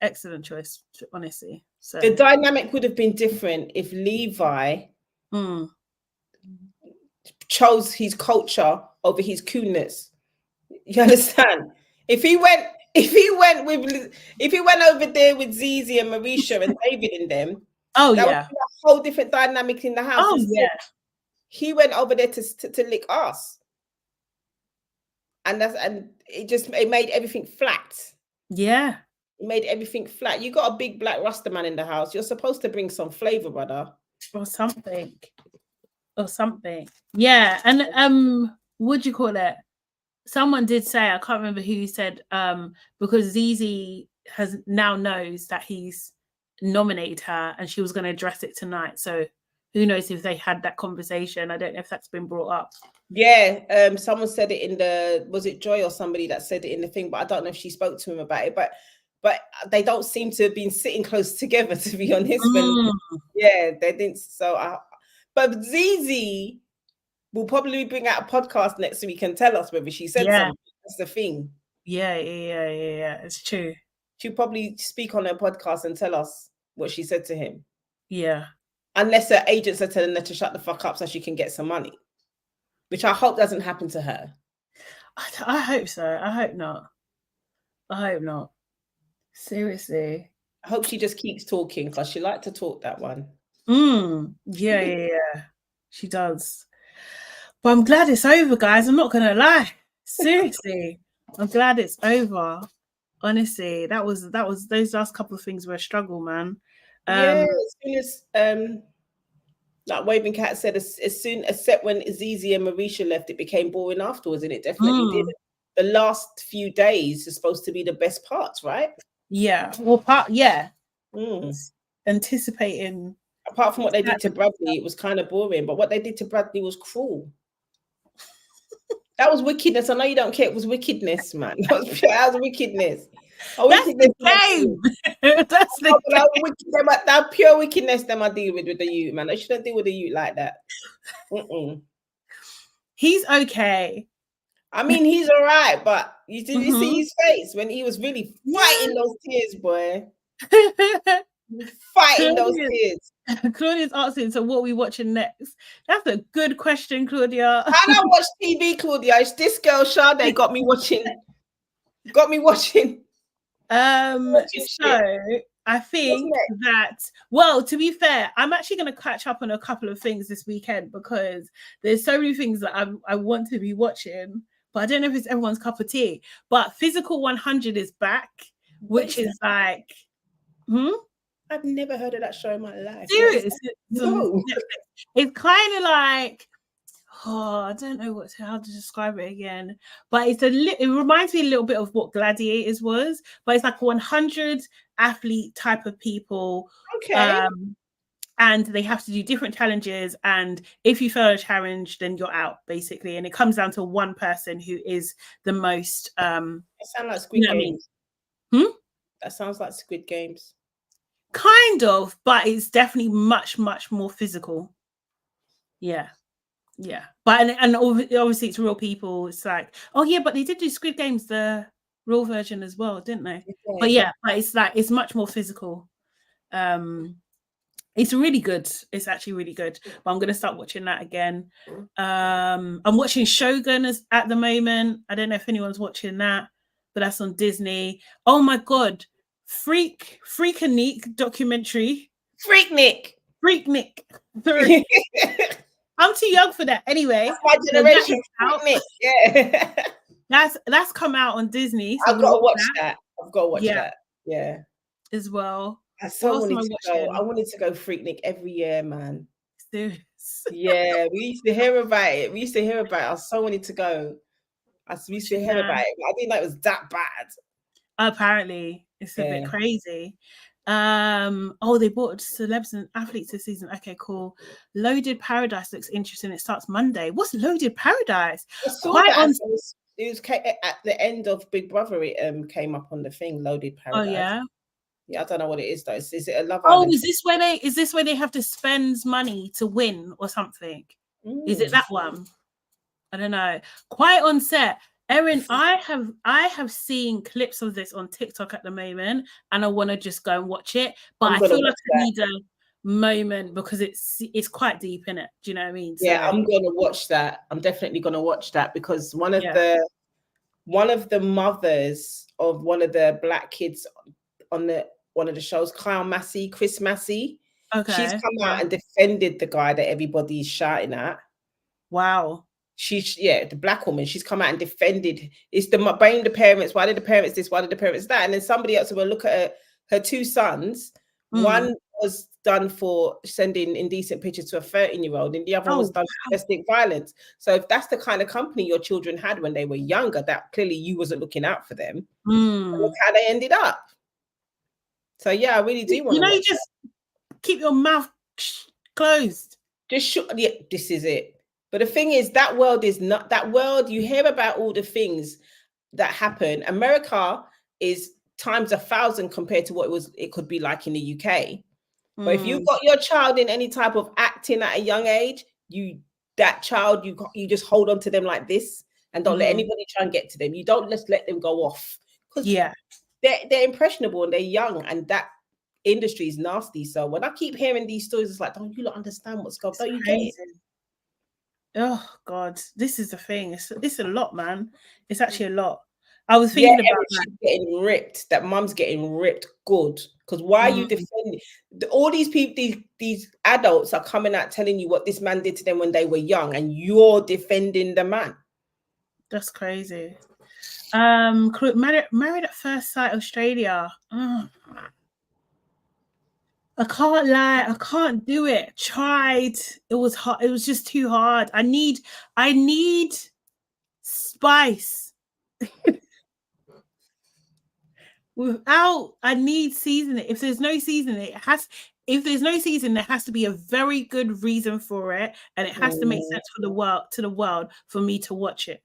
Speaker 1: excellent choice, honestly. So
Speaker 2: the dynamic would have been different if Levi chose his culture over his coolness. You understand? If he went over there with Zizi and Marisha and David in them, that would be a whole different dynamic in the house.
Speaker 1: Oh yeah.
Speaker 2: he went over there to lick ass. And it made everything flat.
Speaker 1: Yeah.
Speaker 2: It made everything flat. You got a big black Rasta man in the house. You're supposed to bring some flavor, brother.
Speaker 1: Or something. Yeah. And what'd you call it? Someone did say, I can't remember who said, because Zizi now knows that he's nominated her and she was going to address it tonight. So who knows if they had that conversation. I don't know if that's been brought up.
Speaker 2: Yeah, someone said it was it Joy or somebody that said it in the thing, but I don't know if she spoke to him about it. But they don't seem to have been sitting close together, to be honest. Yeah, they didn't. So, but Zizi will probably bring out a podcast next week and tell us whether she said something. That's the thing.
Speaker 1: Yeah. It's true.
Speaker 2: She'll probably speak on her podcast and tell us what she said to him.
Speaker 1: Yeah.
Speaker 2: Unless her agents are telling her to shut the fuck up so she can get some money, which I hope doesn't happen to her.
Speaker 1: I hope so. I hope not. Seriously.
Speaker 2: I hope she just keeps talking because she liked to talk, that one.
Speaker 1: Yeah. She does. But I'm glad it's over, guys. I'm not going to lie. Seriously. I'm glad it's over. Honestly, that was those last couple of things were a struggle, man.
Speaker 2: Yeah, as soon as like Waving Cat said, except when Zizi and Marisha left, it became boring afterwards, and it definitely did. The last few days are supposed to be the best parts, right?
Speaker 1: Yeah. Well, anticipating.
Speaker 2: Apart from what they did to Bradley, it was kind of boring. But what they did to Bradley was cruel. That was wickedness. I know you don't care. It was wickedness, man. That was wickedness.
Speaker 1: That's the game. That's the
Speaker 2: game. That pure wickedness them I deal with the youth, man. I shouldn't deal with the youth like that.
Speaker 1: He's okay.
Speaker 2: I mean, he's all right, but you see his face when he was really fighting those tears, boy. Fighting those tears.
Speaker 1: Claudia's asking, so what are we watching next? That's a good question, Claudia.
Speaker 2: I don't watch TV, Claudia. It's this girl Sade got me watching.
Speaker 1: So I think that, well, to be fair, I'm actually going to catch up on a couple of things this weekend because there's so many things that I want to be watching, but I don't know if it's everyone's cup of tea. But Physical 100 is back, which is like,
Speaker 2: I've never heard of that show in my life.
Speaker 1: Serious?
Speaker 2: No.
Speaker 1: It's kind of like, I don't know how to describe it again, but it reminds me a little bit of what Gladiators was, but it's like 100 athlete type of people.
Speaker 2: Okay.
Speaker 1: And they have to do different challenges, and if you fail a challenge, then you're out, basically. And it comes down to one person who is the most.
Speaker 2: That sounds like Squid Games. That sounds like Squid Games.
Speaker 1: Kind of, but it's definitely much, much more physical. Yeah. But and obviously it's real people. It's like, oh yeah, but they did do Squid Games, the real version as well, didn't they? Okay. But yeah, but it's like it's much more physical. It's really good. It's actually really good. But I'm gonna start watching that again. I'm watching Shogun at the moment. I don't know if anyone's watching that, but that's on Disney. Oh my god. Freaknik documentary.
Speaker 2: Freaknik.
Speaker 1: Sorry. I'm too young for that. Anyway,
Speaker 2: that's my generation. Yeah.
Speaker 1: That's come out on Disney.
Speaker 2: So I've got to watch that. Yeah.
Speaker 1: As well.
Speaker 2: I wanted to go Freaknik every year, man.
Speaker 1: Serious.
Speaker 2: Yeah, we used to hear about it. I so wanted to go. We used to hear about it. I didn't know it was that bad.
Speaker 1: Apparently, it's a bit crazy. They bought celebs and athletes this season. Okay, cool. Loaded Paradise looks interesting. It starts Monday. What's Loaded Paradise?
Speaker 2: It was at the end of Big Brother. It came up on the thing. Loaded Paradise.
Speaker 1: Oh yeah.
Speaker 2: Yeah, I don't know what it is though. Is it a Love
Speaker 1: Island? Is this where they have to spend money to win or something? Is it that one? I don't know. Quiet on Set. Erin, I have seen clips of this on TikTok at the moment, and I want to just go and watch it. But I feel like I need a moment because it's quite deep in it. Do you know what I mean?
Speaker 2: Yeah, I'm gonna watch that. I'm definitely gonna watch that because one of the mothers of one of the black kids on one of the shows, Chris Massey. Okay. She's come out and defended the guy that everybody's shouting at.
Speaker 1: Wow.
Speaker 2: The black woman, she's come out and defended. It's blame the parents. Why did the parents this? Why did the parents that? And then somebody else will look at her 2 sons. One was done for sending indecent pictures to a 13-year-old, and the other one was done for domestic violence. So if that's the kind of company your children had when they were younger, that clearly you wasn't looking out for them. Look how they ended up. So yeah, I really do want to.
Speaker 1: You just keep your mouth closed.
Speaker 2: This is it. But the thing is, that world is not that world. You hear about all the things that happen. America is times 1,000 compared to what it could be like in the UK. But if you've got your child in any type of acting at a young age, you just hold on to them like this and don't let anybody try and get to them. You don't just let them go off, because they're impressionable and they're young, and that industry is nasty. So when I keep hearing these stories, it's like, don't you not understand what's going on? Don't you get it?
Speaker 1: Oh God, this is the thing. It's a lot, man. It's actually a lot. I was thinking about that.
Speaker 2: Getting ripped. That mum's getting ripped good. Because why are you defending all these people? These adults are coming out telling you what this man did to them when they were young, and you're defending the man.
Speaker 1: That's crazy. Married at First Sight, Australia. I can't lie, I can't do it. Tried. It was hard. It was just too hard. I need spice. I need seasoning. If there's no seasoning, if there's no seasoning, there has to be a very good reason for it, and it has to make sense for the world for me to watch it.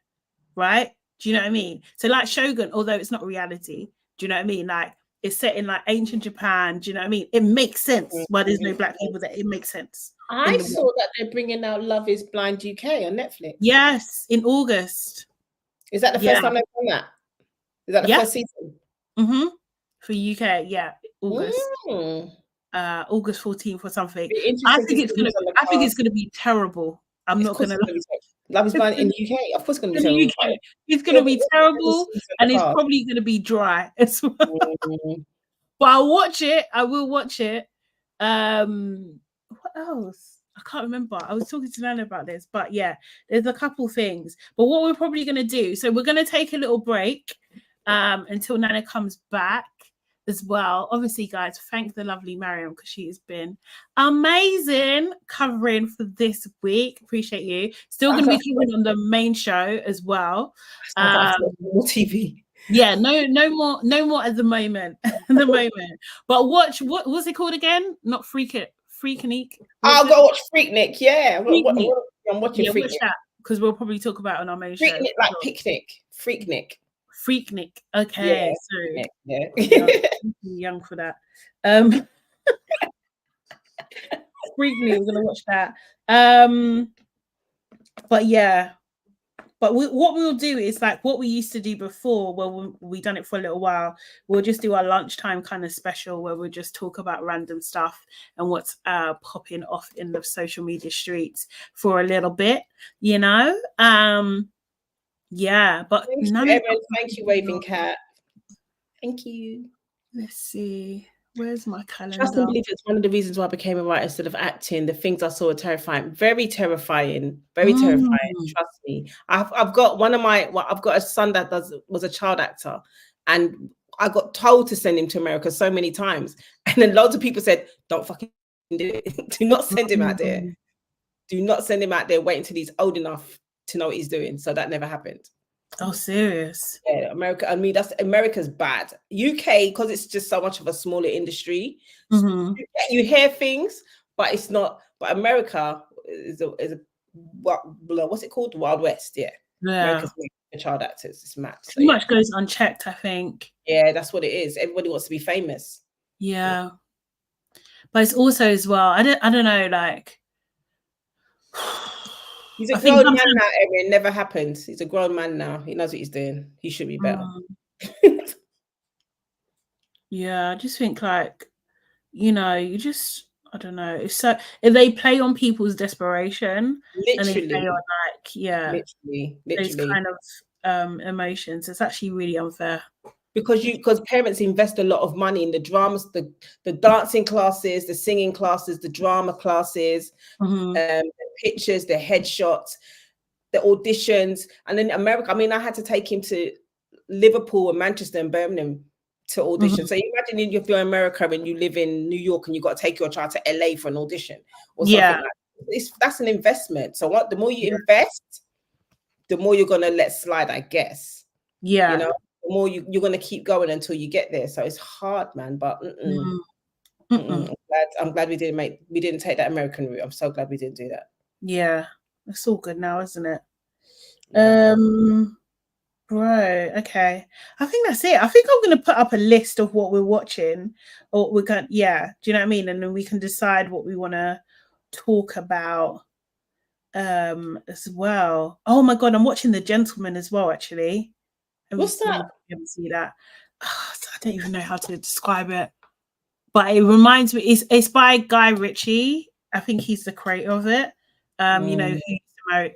Speaker 1: Right? Do you know what I mean? So like Shogun, although it's not reality, do you know what I mean? Like, it's set in like ancient Japan. Do you know what I mean? It makes sense why there's no black people there. It makes sense.
Speaker 2: I saw that they're bringing out Love is Blind UK on Netflix.
Speaker 1: Yes, in August.
Speaker 2: Is that the first time they've done that? Is that the first season?
Speaker 1: For UK, August. August 14th or something. I think it's gonna be terrible. I'm not gonna lie.
Speaker 2: Love is Blind in the UK. Of course, it's going to be terrible.
Speaker 1: It's going to be terrible, and it's probably going to be dry as well. But I'll watch it. I will watch it. What else? I can't remember. I was talking to Nana about this, but yeah, there's a couple things. But what we're probably going to do, so we're going to take a little break until Nana comes back as well. Obviously, guys, thank the lovely Marianne, because she has been amazing covering for this week. Appreciate you. Still going to be covering on the main show as well.
Speaker 2: More TV.
Speaker 1: Yeah, no more at the moment. But watch, what was it called again? Not Freaknik.
Speaker 2: I'll go watch Freaknik. Yeah, I'm watching Freaknik.
Speaker 1: Watch that, because we'll probably talk about it on our main
Speaker 2: show. Freaknik, like picnic.
Speaker 1: Freaknik. Okay,
Speaker 2: yeah.
Speaker 1: I'm young for that. Freaknik, we're gonna watch that. But yeah, but what we'll do is like what we used to do before, where we done it for a little while. We'll just do our lunchtime kind of special where we'll just talk about random stuff and what's popping off in the social media streets for a little bit, you know. Yeah, but
Speaker 2: thank you, Waving Cat. Thank you.
Speaker 1: Let's see. Where's my calendar?
Speaker 2: Trust and believe it's one of the reasons why I became a writer instead of acting. The things I saw were terrifying. Very terrifying. Very terrifying. Trust me. I've got I've got a son that was a child actor, and I got told to send him to America so many times. And then loads of people said, don't fucking do it. Do not send him out there. Do not send him out there. Wait until he's old enough to know what he's doing. So that never happened.
Speaker 1: Oh, serious?
Speaker 2: Yeah, America. I mean, America's bad. UK, because it's just so much of a smaller industry. You hear things, but it's not. But America is what's it called? The Wild West. Yeah. America's for child actors. It's mad.
Speaker 1: Too much goes unchecked, I think.
Speaker 2: Yeah, that's what it is. Everybody wants to be famous.
Speaker 1: Yeah, but it's also as well. I don't know, like.
Speaker 2: He's a grown man now, Erin. It never happened. He's a grown man now. He knows what he's doing. He should be better.
Speaker 1: Yeah, I just think like, you know, I don't know. It's so if they play on people's desperation,
Speaker 2: literally,
Speaker 1: and they play on like,
Speaker 2: literally,
Speaker 1: those kind of emotions, it's actually really unfair.
Speaker 2: Because parents invest a lot of money in the dramas, the dancing classes, the singing classes, the drama classes. pictures, the headshots, the auditions. And then America, I mean, I had to take him to Liverpool and Manchester and Birmingham to audition. So you imagine if you're in America and you live in New York and you got to take your child to LA for an audition or something like that. That's an investment. So the more you invest, the more you're gonna let slide, I guess.
Speaker 1: Yeah.
Speaker 2: You know, the more you're gonna keep going until you get there. So it's hard, man. But I'm glad we didn't take that American route. I'm so glad we didn't do that.
Speaker 1: Yeah, it's all good now, isn't it? Yeah. Right. Okay. I think that's it. I think I'm going to put up a list of what we're watching, or we can. Yeah. Do you know what I mean? And then we can decide what we want to talk about. As well. Oh my god, I'm watching The Gentleman as well. Actually,
Speaker 2: what's that?
Speaker 1: You ever see that? Oh, I don't even know how to describe it, but it reminds me. It's by Guy Ritchie. I think he's the creator of it. You know, he used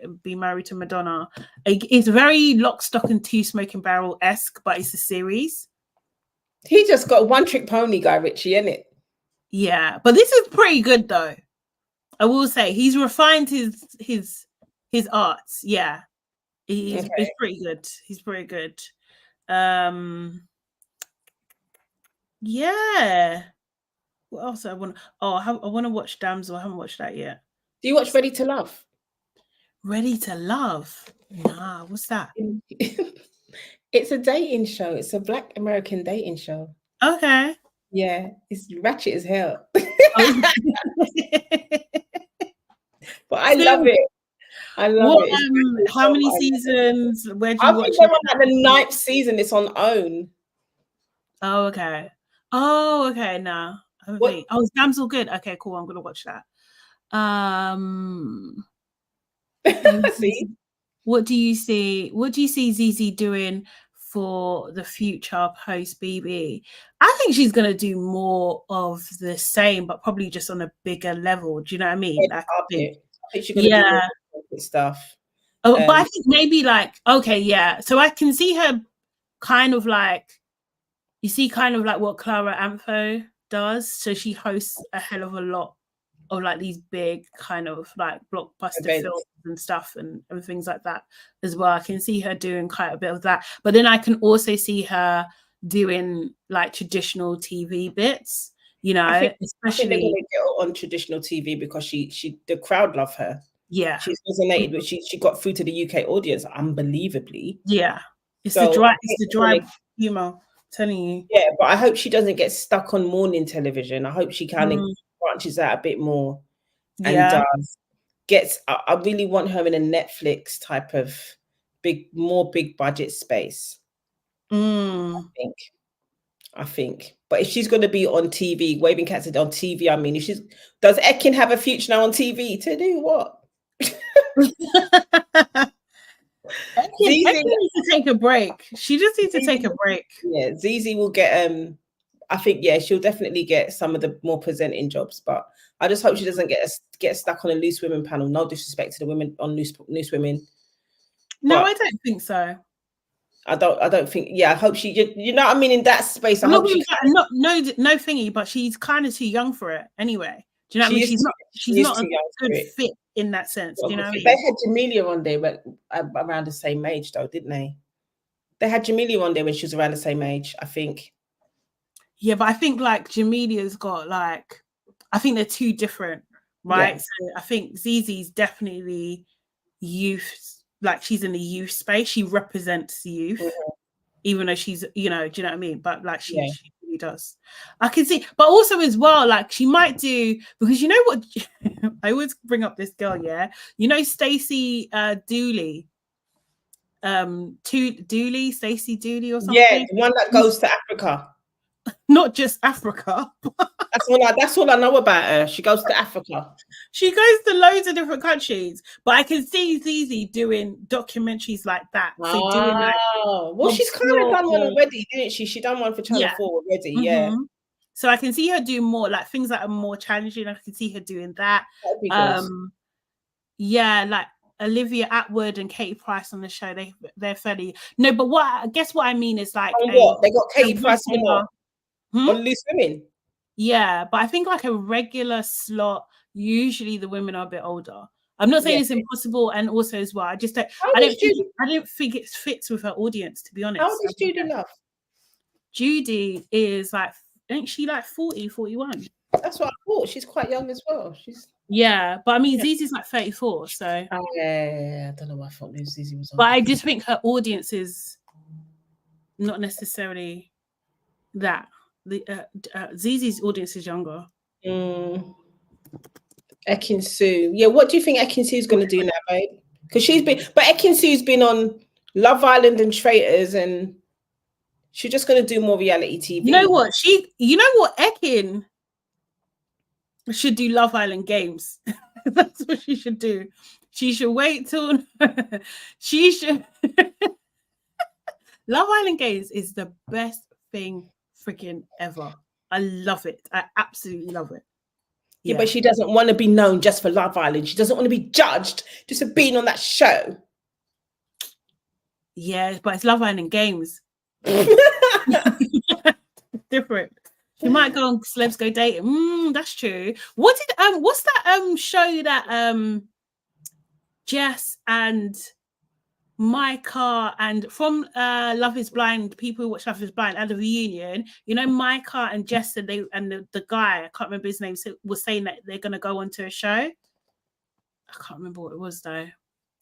Speaker 1: to be married to Madonna. It's very Lock, Stock and Two Smoking Barrel-esque, but it's a series.
Speaker 2: He just got a one-trick pony, Guy Ritchie, isn't it?
Speaker 1: Yeah, but this is pretty good though. I will say he's refined his arts. Yeah, he's pretty good. He's pretty good. Yeah. What else I want? Oh, I want to watch Damsel. I haven't watched that yet.
Speaker 2: Do you watch Ready to Love?
Speaker 1: Ready to Love? Nah, what's that?
Speaker 2: It's a dating show. It's a Black American dating show.
Speaker 1: Okay.
Speaker 2: Yeah, it's ratchet as hell. But I love it. I love it.
Speaker 1: How many seasons? Where do you watch
Speaker 2: it? I think they're on the 9th season. It's on OWN.
Speaker 1: Oh, okay. Oh, okay. No. Oh, is Damsel good? Okay, cool. I'm gonna watch that.
Speaker 2: See?
Speaker 1: What do you see ZZ doing for the future post BB? I think she's gonna do more of the same, but probably just on a bigger level. Do you know what I mean?
Speaker 2: Like, I think she's gonna do more stuff.
Speaker 1: Oh, but I think maybe like, okay, yeah. So I can see her kind of like, you see kind of like what Clara Amfo does. So she hosts a hell of a lot of like these big kind of like blockbuster films and stuff and things like that as well. I can see her doing quite a bit of that. But then I can also see her doing like traditional TV bits, you know, especially
Speaker 2: they're going to get her on traditional TV because the crowd love her.
Speaker 1: Yeah.
Speaker 2: She's resonated with, she got through to the UK audience unbelievably.
Speaker 1: Yeah. It's the dry humor. Telling you.
Speaker 2: Yeah, but I hope she doesn't get stuck on morning television. I hope she kind of branches out a bit more and I really want her in a Netflix type of more big budget space. I think. But if she's going to be on TV, Waving Cats on TV, I mean, does Ekin have a future now on TV? To do what?
Speaker 1: Ekin needs to take a break. She just needs to take a break.
Speaker 2: Yeah, ZZ will get I think she'll definitely get some of the more presenting jobs, but I just hope she doesn't get stuck on a Loose Women panel. No disrespect to the women on Loose Women.
Speaker 1: No, I don't think so.
Speaker 2: I don't think. Yeah, I hope she. You know what I mean? In that space, I hope she.
Speaker 1: No thingy, but she's kind of too young for it anyway. Do you know what I mean? She's not a good fit in that sense. Do you know what I mean?
Speaker 2: They had Jamelia on there, but around the same age, though, didn't they? They had Jamelia on there when she was around the same age, I think.
Speaker 1: Yeah, but I think like Jamelia's got like, I think they're two different, right? Yeah. So I think ZZ's definitely youth, like she's in the youth space. She represents youth, even though she's, you know, do you know what I mean? But like she really does. I can see, but also as well, like she might do, because you know what, I always bring up this girl, you know, Stacey Dooley. Stacey Dooley or something.
Speaker 2: Yeah, the one that goes to Africa.
Speaker 1: Not just Africa.
Speaker 2: That's all I know about her. She goes to Africa.
Speaker 1: She goes to loads of different countries, but I can see ZZ doing documentaries like that. So doing like,
Speaker 2: well, she's kind of done one already, didn't she? She done one for Channel 4 already. Yeah.
Speaker 1: So I can see her do more like things that are more challenging. I can see her doing that.
Speaker 2: That'd be good.
Speaker 1: Yeah, like Olivia Atwood and Katie Price on the show. They're fairly but what I mean is like
Speaker 2: they got Katie Price on Loose Women.
Speaker 1: Yeah, but I think like a regular slot, usually the women are a bit older. I'm not saying it's impossible, and also as well, I don't think it fits with her audience, to be honest.
Speaker 2: How old is Judy Love?
Speaker 1: Judy is like, ain't she like 40, 41?
Speaker 2: That's what I thought. She's quite young as well.
Speaker 1: But I mean, Zizi's like 34, so.
Speaker 2: I don't know why I thought Zizi was on.
Speaker 1: But I just think her audience is not necessarily that. Zizi's audience is younger.
Speaker 2: Ekin-Su. Yeah, what do you think Ekin-Su's going to do now, babe? Because Ekin-Su's been on Love Island and Traitors, and she's just going to do more reality TV.
Speaker 1: You know what? Ekin should do Love Island Games. That's what she should do. She should wait till she should. Love Island Games is the best thing freaking ever. I love it. I absolutely love it.
Speaker 2: Yeah, but she doesn't want to be known just for Love Island. She doesn't want to be judged just for being on that show.
Speaker 1: Yeah, but it's Love Island Games. Different. She might go on Celebs Go Dating. That's true. What's that show that Jess and Micah and from Love is Blind, people who watch Love is Blind at the reunion, you know, Micah and Jess and the guy, I can't remember his name, was saying that they're gonna go onto a show. I can't remember what it was though.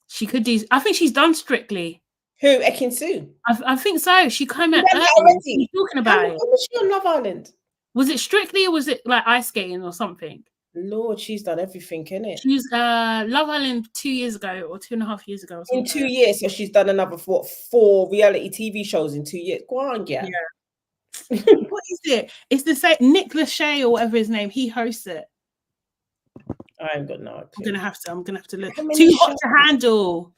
Speaker 1: She could do, I think she's done Strictly.
Speaker 2: Who, Ekin-Su?
Speaker 1: I think so. She came out already. Talking about it.
Speaker 2: Was she on Love Island?
Speaker 1: Was it Strictly or was it like ice skating or something?
Speaker 2: Lord, she's done everything, innit?
Speaker 1: She was Love Island 2 years ago or 2.5 years ago. Or
Speaker 2: in 2 years, so she's done another 4 reality TV shows in 2 years. Go on, yeah.
Speaker 1: What is it? It's the same Nick Lachey or whatever his name. He hosts it.
Speaker 2: I ain't got no idea.
Speaker 1: I'm gonna have to look. Too hot to handle.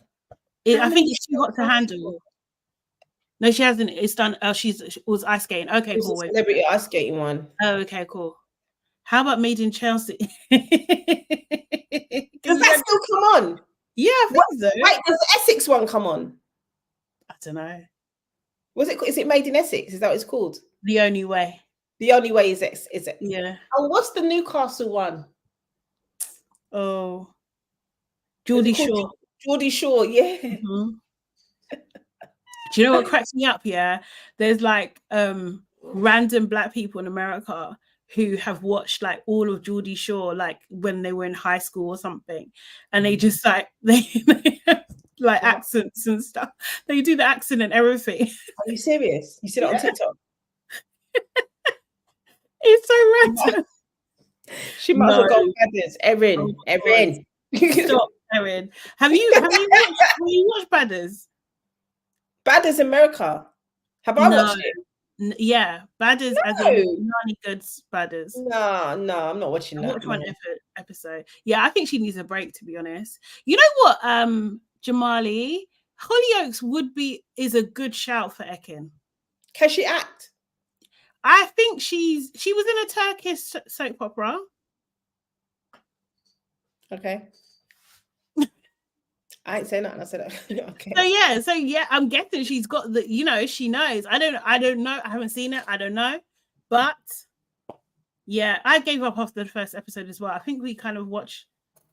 Speaker 1: I think it's too hot to handle. No, she hasn't. It's done. She was ice skating. Okay, cool.
Speaker 2: Celebrity ice skating one.
Speaker 1: Oh, okay, cool. How about Made in Chelsea?
Speaker 2: Does that still come on?
Speaker 1: Yeah, I think so.
Speaker 2: Wait, does the Essex one come on?
Speaker 1: I don't know.
Speaker 2: Is it Made in Essex? Is that what it's called?
Speaker 1: The Only Way.
Speaker 2: The Only Way is it?
Speaker 1: Yeah.
Speaker 2: Oh, what's the Newcastle one?
Speaker 1: Oh, Geordie Shore.
Speaker 2: Geordie Shore, yeah.
Speaker 1: Mm-hmm. Do you know what cracks me up? Yeah, there's like random Black people in America who have watched like all of Geordie Shore, like when they were in high school or something, and they just like they have, like accents and stuff. They do the accent and everything.
Speaker 2: Are you serious? You see that on TikTok?
Speaker 1: It's so random.
Speaker 2: She might as well go Badders. Erin.
Speaker 1: Stop, Erin. Have you watched Badders?
Speaker 2: Badders America. Have I watched it?
Speaker 1: Yeah, Badders as in Nani Good's Badders.
Speaker 2: No, I'm not watching that.
Speaker 1: Watch one episode. Yeah, I think she needs a break, to be honest. You know what, Jamali? Hollyoaks is a good shout for Ekin.
Speaker 2: Can she act?
Speaker 1: I think she was in a Turkish soap opera.
Speaker 2: Okay. I ain't saying nothing. I said that. Okay.
Speaker 1: So yeah, I'm guessing she's got the, she knows. I don't know. I haven't seen it. I don't know. But yeah, I gave up after the first episode as well. I think we kind of watched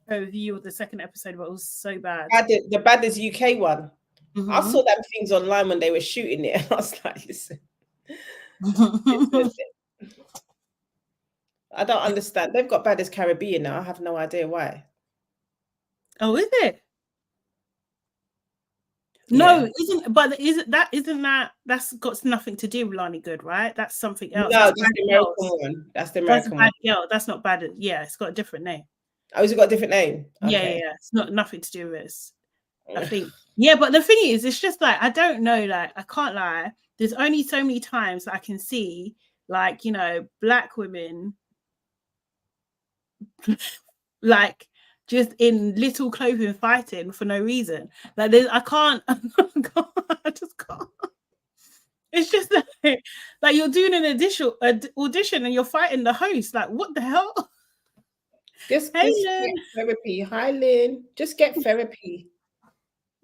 Speaker 1: a review of the second episode, but it was so bad.
Speaker 2: The Badders UK one. Mm-hmm. I saw them things online when they were shooting it, and I was like, listen. I don't understand. They've got Badders Caribbean now. I have no idea why.
Speaker 1: Oh, is it? No, isn't that that's got nothing to do with Lonnie Good, right? That's something else.
Speaker 2: No, that's the American one. That's the American one.
Speaker 1: Girl. That's not bad. Yeah, it's got a different name.
Speaker 2: Oh, has it got a different name?
Speaker 1: Okay. Yeah. It's nothing to do with it. I think. Yeah, but the thing is, it's just like, I don't know, like, I can't lie. There's only so many times that I can see, like, Black women like just in little clothing fighting for no reason. Like I just can't. It's just like you're doing an audition and you're fighting the host. Like, what the hell?
Speaker 2: Just get therapy. Hi, Lynn. Just get therapy.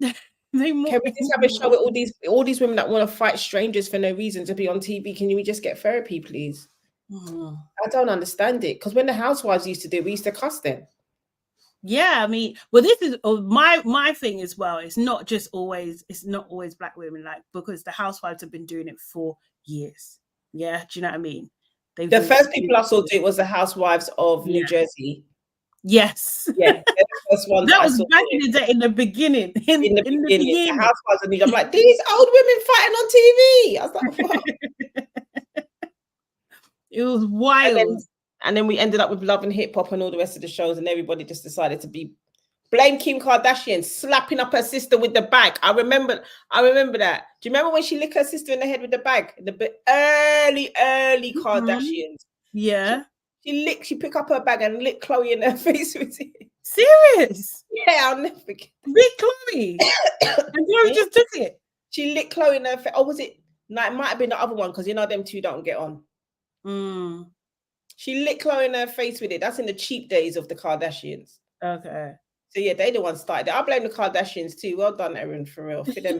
Speaker 2: Can we just have a show with all these women that want to fight strangers for no reason to be on TV? Can we just get therapy, please? I don't understand it. Because when the housewives used to do it, we used to cuss them.
Speaker 1: Yeah, I mean, well, this is my thing as well. It's not always black women, like, because the housewives have been doing it for years. Yeah, do you know what I mean?
Speaker 2: The first people I saw do it was the Housewives of New Jersey.
Speaker 1: Yes.
Speaker 2: Yeah, they're the first ones
Speaker 1: that was back in the day, in the beginning. In the beginning.
Speaker 2: The Housewives of New Jersey. I'm like, these old women fighting on TV. I was like, what?
Speaker 1: It was wild.
Speaker 2: And then we ended up with Love and Hip Hop and all the rest of the shows, and everybody just decided to blame Kim Kardashian slapping up her sister with the bag. I remember that. Do you remember when she licked her sister in the head with the bag? The early Kardashians.
Speaker 1: Yeah.
Speaker 2: She picked up her bag and licked Chloe in her face with it.
Speaker 1: Serious?
Speaker 2: Yeah, I'll never forget.
Speaker 1: Licked Chloe? And Chloe just took it?
Speaker 2: She licked Chloe in her face. Oh, was it? No, it might have been the other one, because you know them two don't get on. She licked Chloe in her face with it. That's in the cheap days of the Kardashians.
Speaker 1: Okay.
Speaker 2: So yeah, they the ones started it. I blame the Kardashians too. Well done, Erin, for real. For them,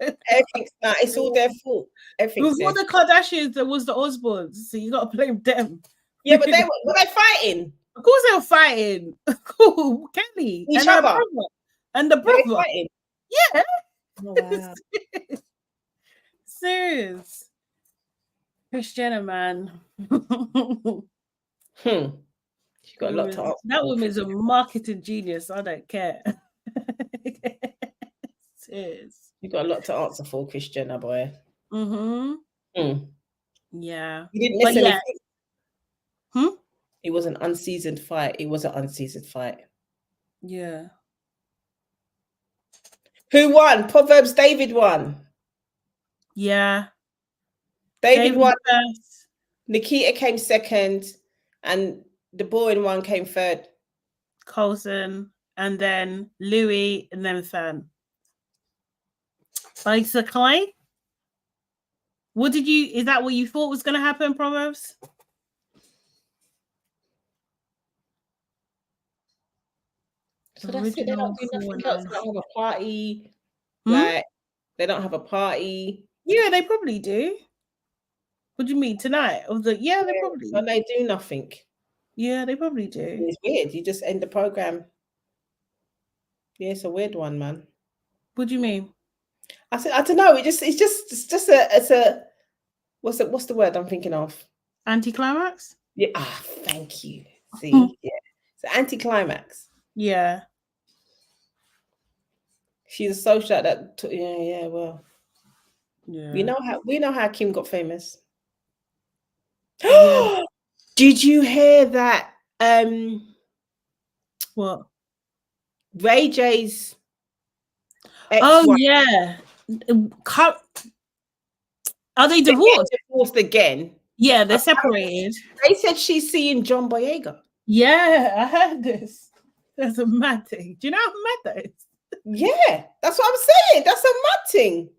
Speaker 2: it's all their fault.
Speaker 1: Before the Kardashians, there was the Osbournes, so you got to blame them.
Speaker 2: Yeah, but were they fighting?
Speaker 1: Of course they were fighting. Cool, Kelly
Speaker 2: each other,
Speaker 1: and the brother.
Speaker 2: Fighting?
Speaker 1: Yeah.
Speaker 2: Oh, wow.
Speaker 1: Serious. Kris Jenner, man.
Speaker 2: She got a lot to answer.
Speaker 1: That woman's a marketing genius. I don't care. Serious.
Speaker 2: You got a lot to answer for, Kris Jenner, boy.
Speaker 1: Yeah.
Speaker 2: You didn't miss anything. It was an unseasoned fight.
Speaker 1: Yeah.
Speaker 2: Who won? Proverbs David won.
Speaker 1: Yeah.
Speaker 2: David won first. Nikita came second, and the boring one came third.
Speaker 1: Colson, and then Louis, and then Fern. Basically. Is that what you thought was going to happen, Proverbs?
Speaker 2: So that's it. They don't do nothing else. They don't have a party. Like, they don't have a party.
Speaker 1: Yeah, they probably do. What do you mean, tonight? Yeah, they probably do.
Speaker 2: But they do nothing.
Speaker 1: Yeah, they probably do.
Speaker 2: It's weird. You just end the program. Yeah, it's a weird one, man.
Speaker 1: What do you mean?
Speaker 2: I don't know. It's just a what's the word I'm thinking of?
Speaker 1: Anticlimax?
Speaker 2: Yeah. Thank you. See, yeah. It's an anticlimax.
Speaker 1: Yeah.
Speaker 2: She's a social that. Yeah. Well. Yeah. We know how Kim got famous. Yeah. Did you hear that?
Speaker 1: What?
Speaker 2: Ray J's
Speaker 1: ex-wife. Yeah. Are they divorced?
Speaker 2: Divorced again.
Speaker 1: Yeah, they're separated.
Speaker 2: They said she's seeing John Boyega.
Speaker 1: Yeah, I heard this. That's a mad thing. Do you know how mad that is?
Speaker 2: Yeah, that's what I'm saying. That's a mad thing.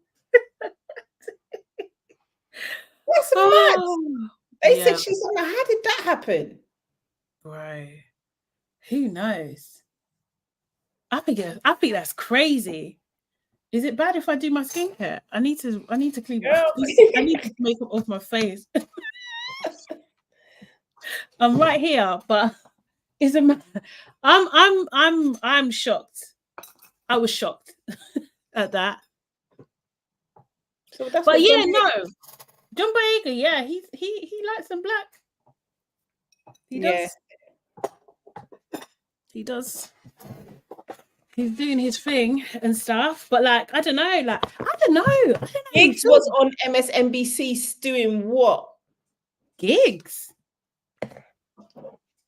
Speaker 2: That's mad. They said she's on. How did that happen?
Speaker 1: Right. Who knows? I think that's crazy. Is it bad if I do my skincare? I need to clean I need to make up off my face. I'm right here, but it's I'm shocked. I was shocked at that.
Speaker 2: So that's
Speaker 1: but yeah, no. John Boyega, yeah, he likes them black. He does. Yeah. He does. He's doing his thing and stuff, but like I don't know.
Speaker 2: Giggs was on MSNBC doing what?
Speaker 1: Giggs.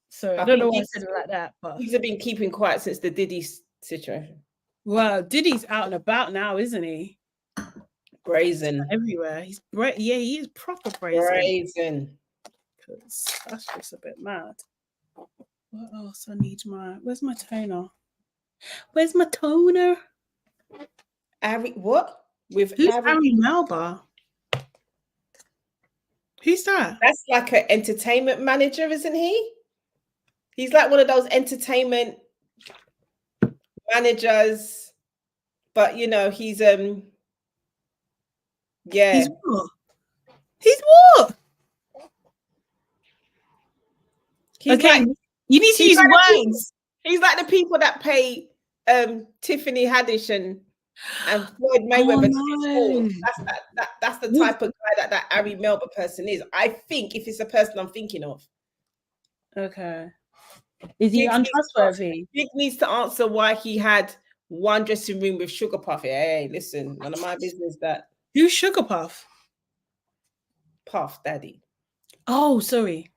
Speaker 1: So I don't know why I said it like that, but
Speaker 2: he's been keeping quiet since the Diddy situation.
Speaker 1: Well, Diddy's out and about now, isn't he?
Speaker 2: Brazen
Speaker 1: everywhere. He is proper brazen. Because that's just a bit mad. What else? I need where's my toner? Where's my toner?
Speaker 2: What? Who's
Speaker 1: Ari Melba? Who's that?
Speaker 2: That's like an entertainment manager, isn't he? He's like one of those entertainment managers, but he's yeah.
Speaker 1: He's what? Okay, you need to use words.
Speaker 2: He's like the people that pay Tiffany Haddish and Floyd Mayweather to
Speaker 1: no.
Speaker 2: That's the type of guy that Ari Melba person is. I think if it's the person I'm thinking of.
Speaker 1: Okay. Is he untrustworthy?
Speaker 2: Big needs to answer why he had one dressing room with Sugar Puff. Hey, listen, none of my business that.
Speaker 1: Who's Sugar Puff?
Speaker 2: Puff Daddy.
Speaker 1: Oh, sorry.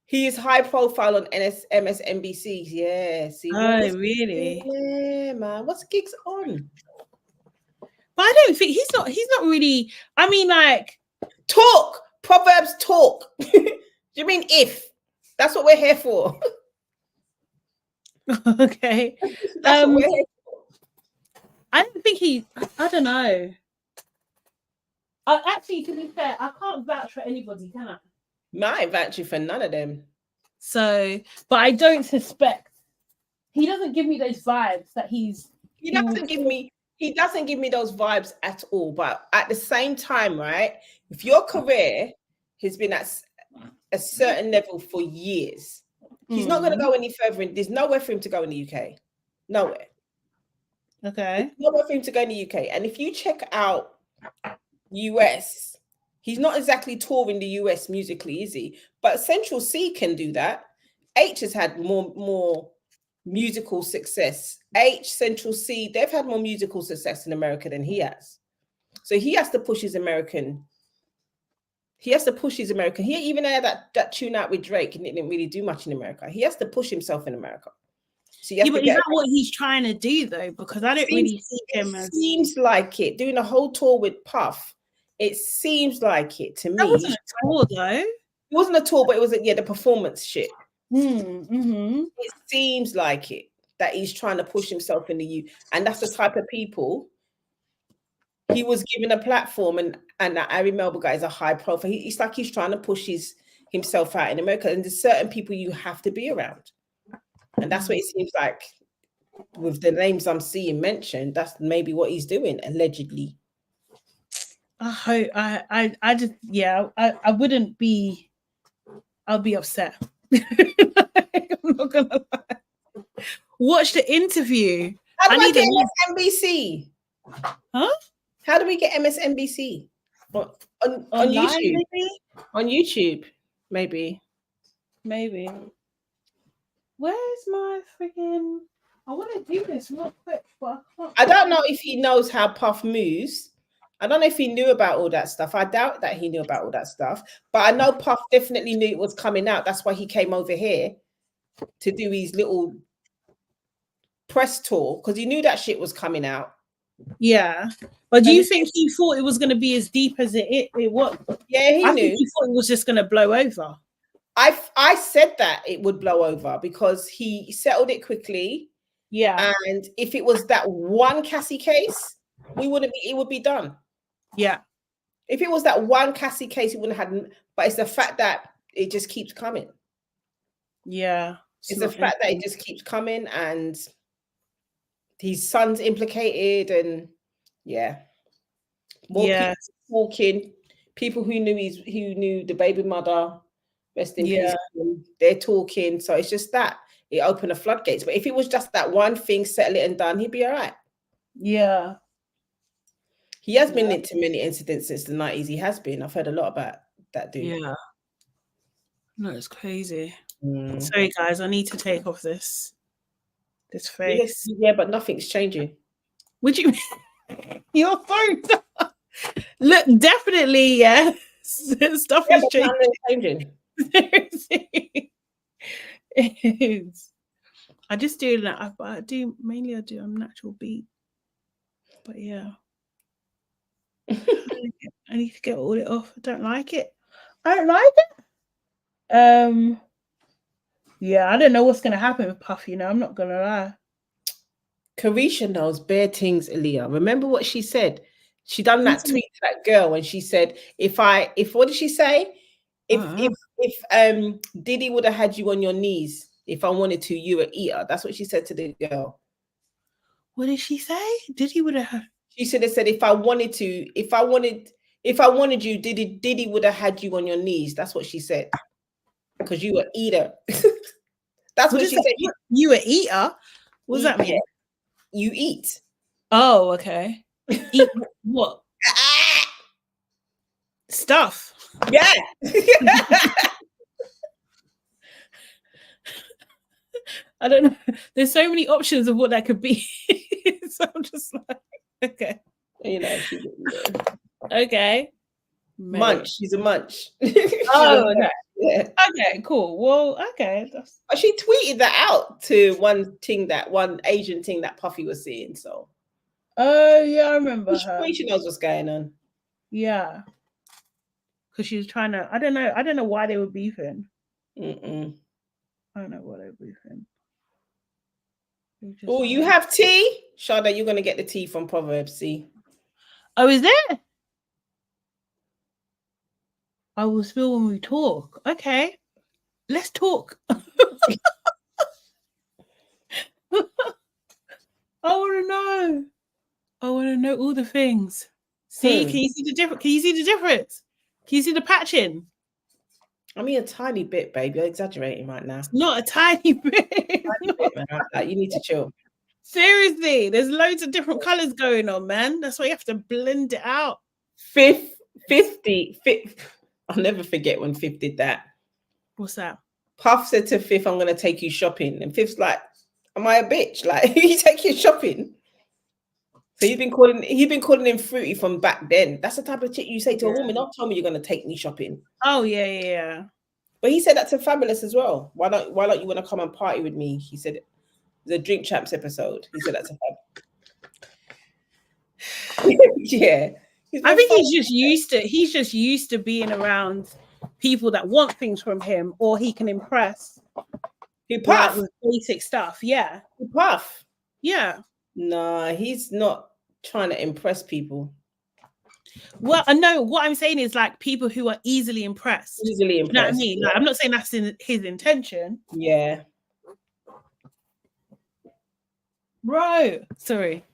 Speaker 2: He is high profile on MSNBC. Yeah. See.
Speaker 1: Oh, really?
Speaker 2: Yeah, man. What's gigs on?
Speaker 1: But I don't think he's not really. I mean, like,
Speaker 2: talk. Proverbs talk. Do you mean if? That's what we're here for.
Speaker 1: Okay.
Speaker 2: That's what we're here for.
Speaker 1: I don't think I don't know. Actually, to be fair, I can't vouch for anybody, can I?
Speaker 2: No, I ain't vouching for none of them.
Speaker 1: So, but I don't suspect. He doesn't give me those vibes that He doesn't give
Speaker 2: me those vibes at all. But at the same time, right? If your career has been at a certain level for years, he's not going to go any further. There's nowhere for him to go in the UK. Nowhere.
Speaker 1: Okay.
Speaker 2: There's nowhere for him to go in the UK. And if you check out US, he's not exactly touring the US musically, is he? But Central C can do that. H has had more musical success. Central C, they've had more musical success in America than he has. So he has to push his American. He even had that tune out with Drake, and it didn't really do much in America. He has to push himself in America. So
Speaker 1: but is that what he's trying to do though? Because I don't really see him as.
Speaker 2: Seems like it. Doing a whole tour with Puff. It seems like it to me.
Speaker 1: That wasn't a tour though.
Speaker 2: It wasn't a tour, but it was the performance shit.
Speaker 1: Mm-hmm.
Speaker 2: It seems like it that he's trying to push himself in the U, and that's the type of people he was given a platform, and that Ari Melba guy is a high profile. It's like he's trying to push himself out in America, and there's certain people you have to be around, and that's what it seems like with the names I'm seeing mentioned. That's maybe what he's doing allegedly.
Speaker 1: I hope I just I wouldn't be. I'll be upset. I'm not gonna lie. Watch the interview.
Speaker 2: How do I get MSNBC?
Speaker 1: Huh?
Speaker 2: How do we get MSNBC? On YouTube? Maybe? On YouTube, maybe.
Speaker 1: Maybe. Where's my freaking? I want to do this real quick, but
Speaker 2: I don't know if he knows how Puff moves. I don't know if he knew about all that stuff. I doubt that he knew about all that stuff. But I know Puff definitely knew it was coming out. That's why he came over here to do his little press tour, because he knew that shit was coming out.
Speaker 1: Yeah. But do you think he thought it was going to be as deep as it was?
Speaker 2: Yeah, he knew.
Speaker 1: Think he thought it was just going to blow over.
Speaker 2: I said that it would blow over because he settled it quickly.
Speaker 1: Yeah.
Speaker 2: And if it was that one Cassie case, it would be done.
Speaker 1: Yeah.
Speaker 2: If it was that one Cassie case, it wouldn't have had, but it's the fact that it just keeps coming.
Speaker 1: Yeah.
Speaker 2: It's the fact that it just keeps coming, and his son's implicated, and more people talking. People who knew the baby mother, rest in peace, they're talking. So it's just that it opened the floodgates. But if it was just that one thing, settle it and done, he'd be all right.
Speaker 1: Yeah.
Speaker 2: He has been into many incidents since the 90s. He has been. I've heard a lot about that dude.
Speaker 1: Yeah. No, it's crazy. Sorry, guys. I need to take off this face.
Speaker 2: Yeah, but nothing's changing.
Speaker 1: Would you? Your phone. Look, definitely, yes. Stuff is changing. It is. I just do that. I do a natural beat. But yeah. I need to get all it off. I don't like it. Yeah, I don't know what's gonna happen with Puff, I'm not gonna lie.
Speaker 2: Carisha knows bare things, Aaliyah. Remember what she said? She done that tweet to that girl when she said, if what did she say? If Diddy would have had you on your knees, if I wanted to, you would eat her. That's what she said to the girl.
Speaker 1: What did she say? Diddy would have.
Speaker 2: She should have said, if I wanted you, Diddy would have had you on your knees. That's what she said. Because you were eater. That's what she said.
Speaker 1: You an eater? What does that mean?
Speaker 2: You eat.
Speaker 1: Oh, okay. Eat what? Stuff.
Speaker 2: Yeah.
Speaker 1: I don't know. There's so many options of what that could be. So I'm just like, okay.
Speaker 2: You know,
Speaker 1: okay.
Speaker 2: Munch. She's a munch.
Speaker 1: Oh, okay. Yeah. Okay, cool. Well, okay.
Speaker 2: But she tweeted that out to one Asian thing that Puffy was seeing. So.
Speaker 1: Oh yeah, I remember her.
Speaker 2: She knows what's going on.
Speaker 1: Yeah. Because she was trying to. I don't know why they were beefing. I don't know why they were beefing.
Speaker 2: Oh, you have tea, Sade. You're gonna get the tea from Proverbs. See.
Speaker 1: Oh, is there? I will spill when we talk. Okay, let's talk. I want to know all the things. See, can you see the difference? Can you see the difference? Can you see the patching?
Speaker 2: I mean, a tiny bit, babe. You're exaggerating right now.
Speaker 1: It's not a tiny bit.
Speaker 2: Like, you need to chill.
Speaker 1: Seriously, there's loads of different colors going on, man. That's why you have to blend it out.
Speaker 2: 50. I'll never forget when Fifth did that.
Speaker 1: What's that?
Speaker 2: Puff said to Fifth, "I'm gonna take you shopping," and Fifth's like, "Am I a bitch? Like, you take you shopping?" So he's been calling him fruity from back then. That's the type of shit you say to a woman. Don't tell me you're gonna take me shopping.
Speaker 1: Oh yeah.
Speaker 2: But he said that to Fabulous as well. Why don't you want to come and party with me? He said the Drink Champs episode. He said that to Fab. Yeah.
Speaker 1: I think he's just used to being around people that want things from him, or he can impress.
Speaker 2: He Puff
Speaker 1: with basic stuff. Yeah.
Speaker 2: He Puff.
Speaker 1: Yeah.
Speaker 2: Nah, he's not trying to impress people.
Speaker 1: Well, I know what I'm saying is like people who are easily impressed.
Speaker 2: You know what I
Speaker 1: mean? Like, I'm not saying that's his intention.
Speaker 2: Yeah.
Speaker 1: Bro, sorry.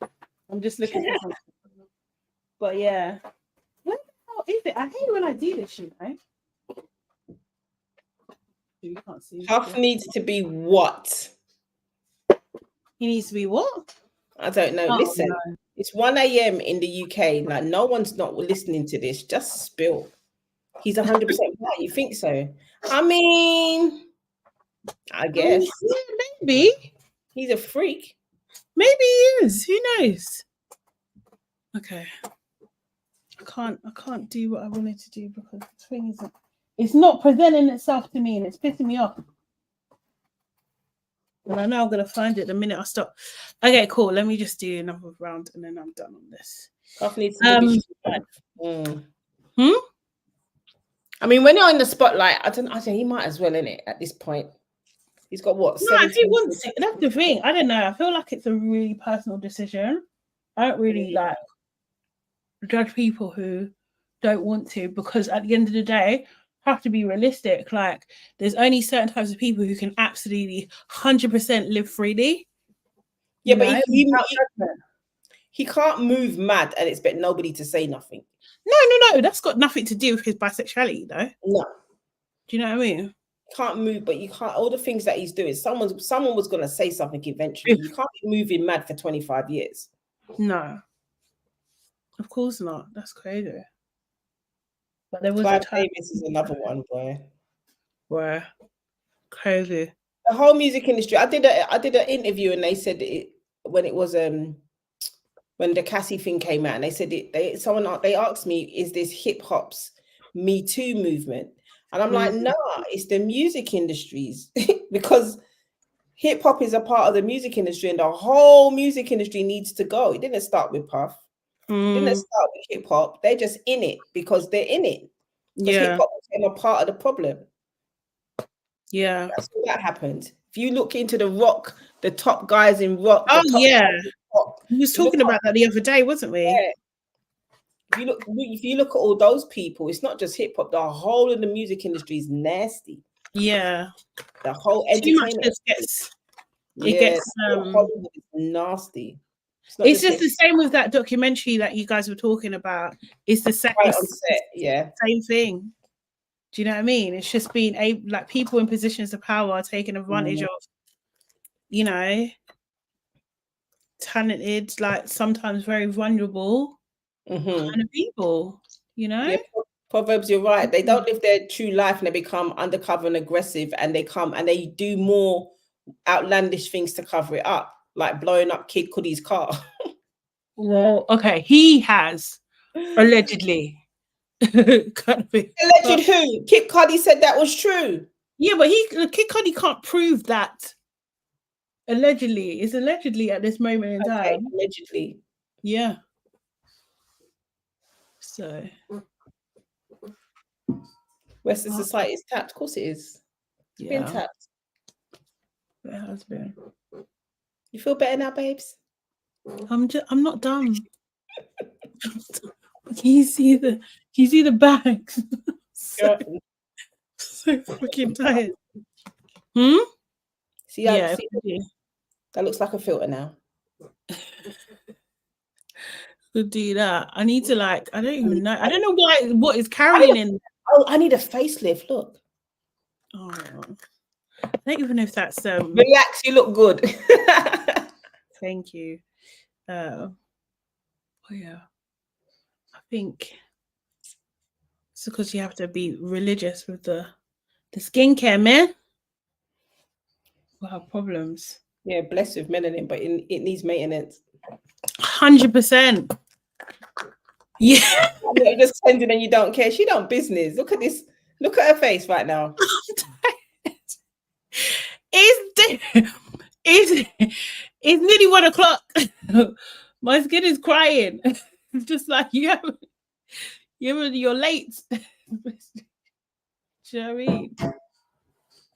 Speaker 1: I'm just looking for something. But yeah. What the hell is it? I hate when I do this shit, right? You can't see.
Speaker 2: Puff needs to be what?
Speaker 1: He needs to be what?
Speaker 2: I don't know. Listen, no. It's 1 a.m. in the UK. Like, no one's not listening to this. Just spill. He's 100% right. You think so? I mean, I guess.
Speaker 1: Yeah, maybe.
Speaker 2: He's a freak.
Speaker 1: Maybe he is. Who knows? Okay. I can't do what I wanted to do because the thing isn't. It's not presenting itself to me, and it's pissing me off. And I know I'm gonna find it the minute I stop. Okay, cool. Let me just do another round, and then I'm done on this.
Speaker 2: Needs to I mean, when you're in the spotlight, I don't. He might as well, innit? At this point, he's got what?
Speaker 1: No, if he wants it, that's the thing. I don't know. I feel like it's a really personal decision. I don't really like judge people who don't want to, because at the end of the day, have to be realistic. Like, there's only certain types of people who can absolutely 100% live freely.
Speaker 2: Yeah, but he can't move mad and expect nobody to say nothing.
Speaker 1: No. That's got nothing to do with his bisexuality, though.
Speaker 2: No.
Speaker 1: Do you know what I mean?
Speaker 2: Can't move, but you can't. All the things that he's doing, someone was going to say something eventually. You can't be moving mad for 25 years.
Speaker 1: No. Of course not. That's crazy. But there was
Speaker 2: Clive Davis is another one, boy.
Speaker 1: Where crazy.
Speaker 2: The whole music industry. I did an interview, and they said when it was when the Cassie thing came out, and they said they asked me, is this hip hop's Me Too movement? And I'm like, nah, it's the music industries because hip hop is a part of the music industry, and the whole music industry needs to go. It didn't start with Puff. Didn't start with hip hop. They're just in it because they're in it. Because hip hop became a part of the problem.
Speaker 1: Yeah,
Speaker 2: that's all that happened. If you look into the rock, the top guys in rock.
Speaker 1: We was talking about that the other day, wasn't we?
Speaker 2: Yeah. If you look at all those people, it's not just hip hop. The whole of the music industry is nasty.
Speaker 1: Yeah,
Speaker 2: the whole entertainment
Speaker 1: gets
Speaker 2: nasty.
Speaker 1: It's just the same with that documentary that you guys were talking about. It's the same,
Speaker 2: right on set, yeah.
Speaker 1: Same thing. Do you know what I mean? It's just been like people in positions of power taking advantage of you know, talented, like sometimes very vulnerable kind of people, you know?
Speaker 2: Yeah, Proverbs, you're right. They don't live their true life and they become undercover and aggressive, and they do more outlandish things to cover it up, like blowing up Kid Cudi's car.
Speaker 1: Well, okay, he has allegedly. Kind of thing.
Speaker 2: Alleged who? Kid Cudi said that was true.
Speaker 1: Yeah, but Kid Cudi can't prove that. Allegedly, it's allegedly at this moment in time.
Speaker 2: Allegedly.
Speaker 1: Yeah. So.
Speaker 2: Western society is tapped. Of course it is. It's been tapped.
Speaker 1: It has been.
Speaker 2: You feel better now, babes?
Speaker 1: I'm not dumb. Can you see the bags? so freaking tired.
Speaker 2: See, yeah, that looks like a filter now.
Speaker 1: Could do that. I need to I don't even know. I don't know what is carrying in.
Speaker 2: Oh, I need a facelift. Look.
Speaker 1: Oh, I don't even know if that's
Speaker 2: Relax, you look good.
Speaker 1: Thank you. Oh yeah. I think it's because you have to be religious with the skincare, man. We'll have problems.
Speaker 2: Yeah, blessed with melanin, but it needs maintenance.
Speaker 1: 100%. Yeah.
Speaker 2: You're just sending and you don't care. She don't business. Look at this. Look at her face right now.
Speaker 1: It's nearly 1 o'clock. My skin is crying. It's just like you're late. Do you know what I mean?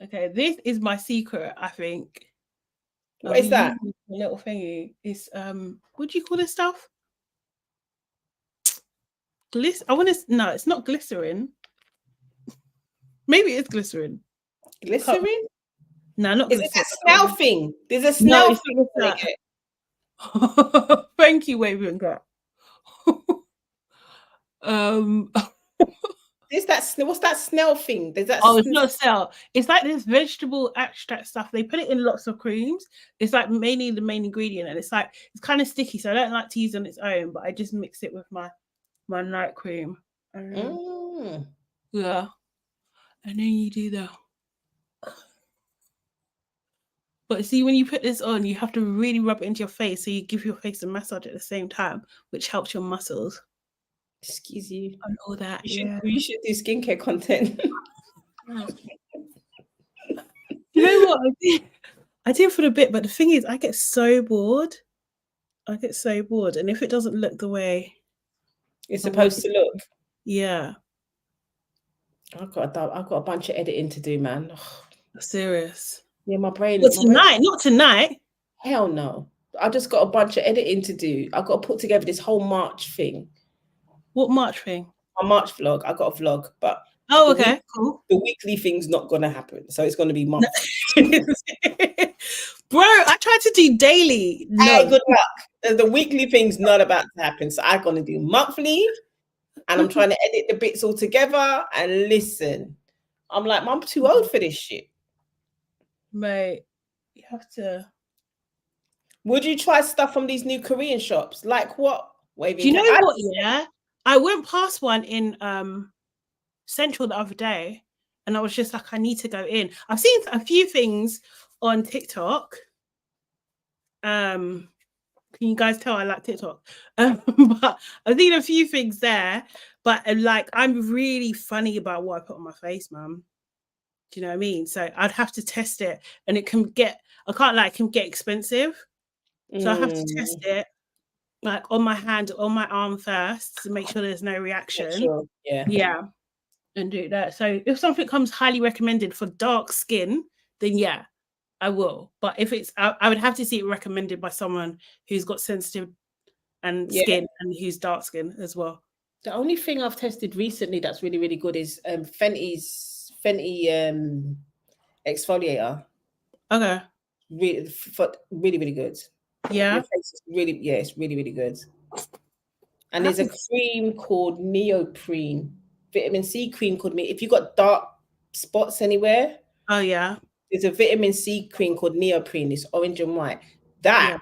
Speaker 1: Okay, this is my secret, I think.
Speaker 2: What is that?
Speaker 1: A little thingy. It's what do you call this stuff? No, it's not glycerin. Maybe it's glycerin.
Speaker 2: Glycerin?
Speaker 1: No, not glycerin.
Speaker 2: Is it that smell thing? There's a smell thing.
Speaker 1: Thank you, Wavy and Girl.
Speaker 2: Is that what's that smell thing? There's that.
Speaker 1: Oh, it's not smell. It's like this vegetable extract stuff. They put it in lots of creams. It's like mainly the main ingredient, and it's kind of sticky. So I don't like to use it on its own, but I just mix it with my night cream. Yeah, and then you do that. But see, when you put this on, you have to really rub it into your face, so you give your face a massage at the same time, which helps your muscles.
Speaker 2: Excuse you.
Speaker 1: And all that.
Speaker 2: You should do skincare content.
Speaker 1: You know what? I did for a bit, but the thing is, I get so bored. And if it doesn't look the way
Speaker 2: it's supposed to look,
Speaker 1: yeah.
Speaker 2: I've got a bunch of editing to do, man.
Speaker 1: Serious.
Speaker 2: Yeah, my brain.
Speaker 1: Not tonight.
Speaker 2: Hell no. I just got a bunch of editing to do. I've got to put together this whole March thing.
Speaker 1: What March thing?
Speaker 2: My March vlog. I got a vlog, but
Speaker 1: cool.
Speaker 2: The weekly thing's not gonna happen, so it's gonna be monthly.
Speaker 1: Bro, I tried to do daily. No.
Speaker 2: Hey, good luck. The weekly thing's not about to happen, so I'm gonna do monthly, and I'm trying to edit the bits all together. And listen, I'm like, I'm too old for this shit.
Speaker 1: Mate, you have to.
Speaker 2: Would you try stuff from these new Korean shops? Like what?
Speaker 1: Do you know what? Yeah, I went past one in Central the other day, and I was just like, I need to go in. I've seen a few things on TikTok. Can you guys tell I like TikTok? But I've seen a few things there, but I'm really funny about what I put on my face, man. Do you know what I mean? So I'd have to test it, and it can get expensive. So I have to test it on my hand, on my arm first to make sure there's no reaction.
Speaker 2: Sure. Yeah.
Speaker 1: And do that. So if something comes highly recommended for dark skin, then yeah, I will. But if it's, I would have to see it recommended by someone who's got sensitive skin and who's dark skin as well.
Speaker 2: The only thing I've tested recently that's really, really good is Fenty exfoliator.
Speaker 1: Okay.
Speaker 2: Really, really good.
Speaker 1: Yeah.
Speaker 2: It's really, it's really, really good. And there's a cream called neoprene, vitamin C cream called if you got dark spots anywhere.
Speaker 1: Oh yeah.
Speaker 2: There's a vitamin C cream called neoprene. It's orange and white. That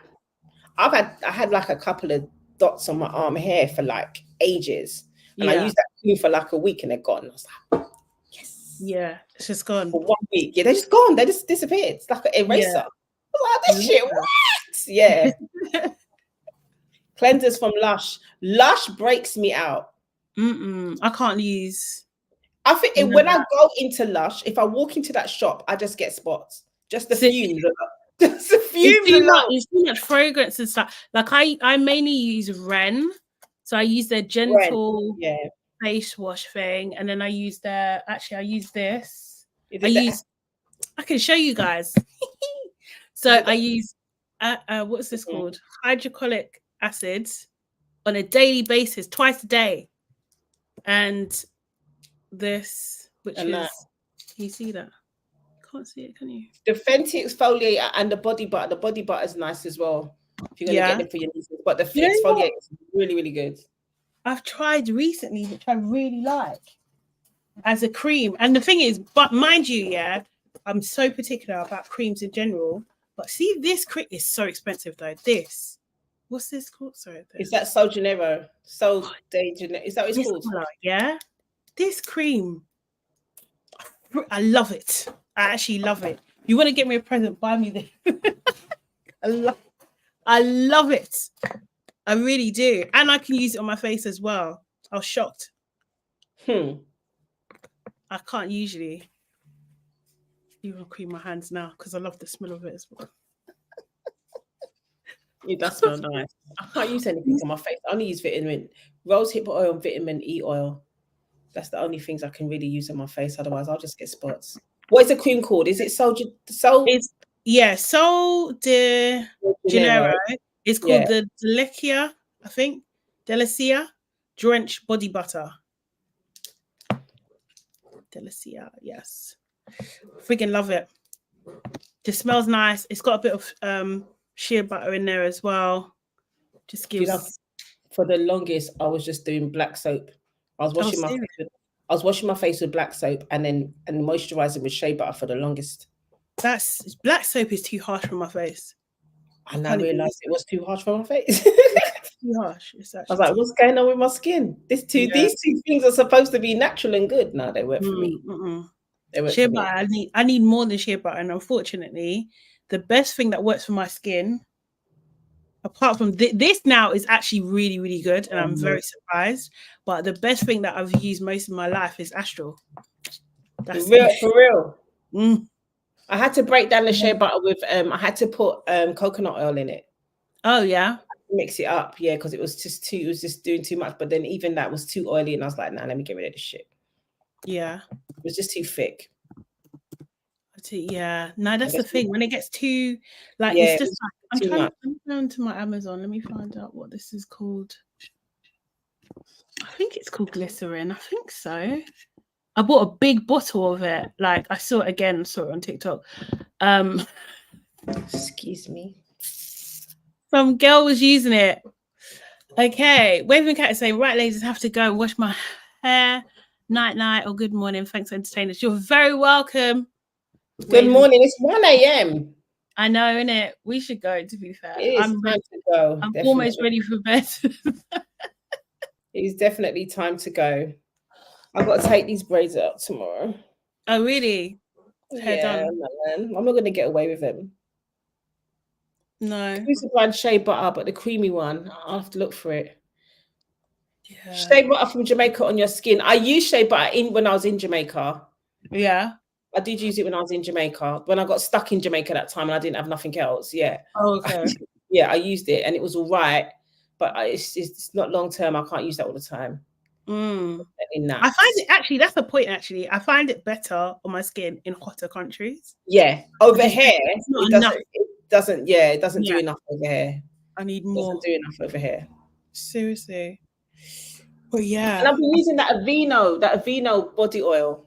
Speaker 2: I had like a couple of dots on my arm hair for like ages, and I used that cream for like a week, and they're gone. I was like, yes,
Speaker 1: yeah, it's just gone
Speaker 2: for 1 week. Yeah, they're just gone. They just disappeared. It's like an eraser. I was like, this shit works. Yeah. Cleansers from Lush. Lush breaks me out.
Speaker 1: I can't use.
Speaker 2: I think when I go into Lush, if I walk into that shop, I just get spots. Just the fumes. Just the fumes.
Speaker 1: It's too much fragrance and stuff. Like I mainly use Ren, so I use their gentle face wash thing, and then I use their. Actually, I use this. I can show you guys. So I use what's this called? Hydrochloric acid on a daily basis, twice a day, and this, which is. Can you see that? Can't see it, can you?
Speaker 2: The Fenty exfoliator and the body butter. The body butter is nice as well. If you're gonna get it for your nieces, but the exfoliator is really, really good.
Speaker 1: I've tried recently, which I really like as a cream. And the thing is, but mind you, I'm so particular about creams in general. But see, this cream is so expensive though. This, what's this called? Sorry,
Speaker 2: is that Sol Janeiro? Sol de Janeiro? Is that what it's called?
Speaker 1: Yeah, this cream, I love it. I actually love it. You want to get me a present? Buy me this. I love it. I really do, and I can use it on my face as well. I was shocked. I can't usually even cream my hands now because I love the smell of it as well.
Speaker 2: It does smell nice. I can't use anything on my face. I only use rosehip oil and vitamin E oil. That's the only things I can really use on my face. Otherwise, I'll just get spots. What is the cream called? Is it Sol
Speaker 1: de Janeiro. It's called the Delicia, I think. Delicia Drenched Body Butter. Delicia, yes. Freaking love it. Just smells nice. It's got a bit of shea butter in there as well. Just gives.
Speaker 2: For the longest, I was just doing black soap. I was washing my face with black soap and moisturizing with shea butter for the longest.
Speaker 1: Black soap is too harsh for my face.
Speaker 2: And I realized it was too harsh for my face.
Speaker 1: Too harsh. I was
Speaker 2: like, what's going on with my skin? These two things are supposed to be natural and good. No, they weren't for me.
Speaker 1: Shea butter, I need more than shea butter. And unfortunately, the best thing that works for my skin, apart from this now, is actually really, really good. And I'm very surprised. But the best thing that I've used most of my life is Astral.
Speaker 2: That's for real. I had to break down the shea butter with I had to put coconut oil in it.
Speaker 1: Oh yeah.
Speaker 2: Mix it up, because it was just doing too much. But then even that was too oily, and I was like, nah, let me get rid of this shit.
Speaker 1: Yeah.
Speaker 2: It was just too thick.
Speaker 1: Yeah. No, that's the thing. When it gets too it's just like I'm going to my Amazon. Let me find out what this is called. I think it's called glycerin. I think so. I bought a big bottle of it. Like I saw it on TikTok.
Speaker 2: Excuse me.
Speaker 1: Some girl was using it. Okay. Waving Cat is saying, right, ladies, have to go and wash my hair. Night, or good morning. Thanks, entertainers. You're very welcome.
Speaker 2: Good morning. It's 1 a.m.
Speaker 1: I know, innit? We should go, to be fair.
Speaker 2: It is time to go.
Speaker 1: I'm almost ready for bed.
Speaker 2: It's definitely time to go. I've got to take these braids out tomorrow.
Speaker 1: Oh, really?
Speaker 2: Man. I'm not going to get away with them.
Speaker 1: No.
Speaker 2: Use the brand shea butter, but the creamy one, I'll have to look for it.
Speaker 1: Yeah.
Speaker 2: Shea butter from Jamaica on your skin. I used shea butter when I was in Jamaica.
Speaker 1: Yeah.
Speaker 2: I did use it when I was in Jamaica. When I got stuck in Jamaica that time and I didn't have nothing else. Yeah.
Speaker 1: Oh, okay.
Speaker 2: I used it and it was all right. But it's not long term. I can't use that all the time.
Speaker 1: I find it actually, that's the point actually. I find it better on my skin in hotter countries.
Speaker 2: Yeah. Over here, it doesn't do enough over here.
Speaker 1: I need more.
Speaker 2: It doesn't do enough over here.
Speaker 1: Seriously. Well, yeah.
Speaker 2: And I've been using that Aveeno body oil.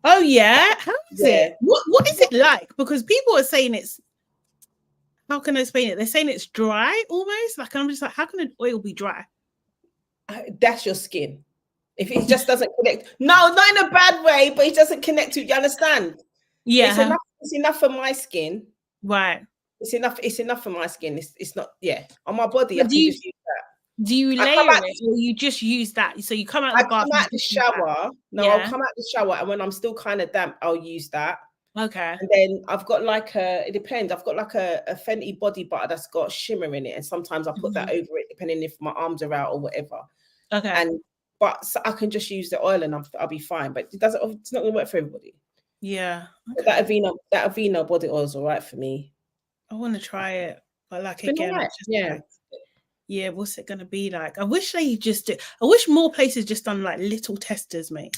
Speaker 1: Oh yeah? How is it? What is it like? Because people are saying it's, how can I explain it? They're saying it's dry almost. Like I'm just like, how can an oil be dry?
Speaker 2: That's your skin. If it just doesn't connect, no, not in a bad way, but it doesn't connect to, you understand?
Speaker 1: Yeah.
Speaker 2: It's enough It's enough for my skin.
Speaker 1: Right.
Speaker 2: It's enough for my skin. It's not, yeah. On my body, I can just use that.
Speaker 1: Do you layer it, or you just use that? So you come out the bath.
Speaker 2: Come out the shower. No, I'll come out the shower, and when I'm still kind of damp, I'll use that.
Speaker 1: Okay.
Speaker 2: And then I've got like it depends. I've got like a Fenty body butter that's got shimmer in it, and sometimes I put that over it, depending if my arms are out or whatever.
Speaker 1: Okay.
Speaker 2: But so I can just use the oil and I'll be fine. But it's not gonna work for everybody.
Speaker 1: Yeah.
Speaker 2: Okay. That Aveeno body oil is all right for me.
Speaker 1: I want to try it, but like again,
Speaker 2: right.
Speaker 1: Yeah, what's it gonna be like? I wish they just did. I wish more places just done like little testers, mate.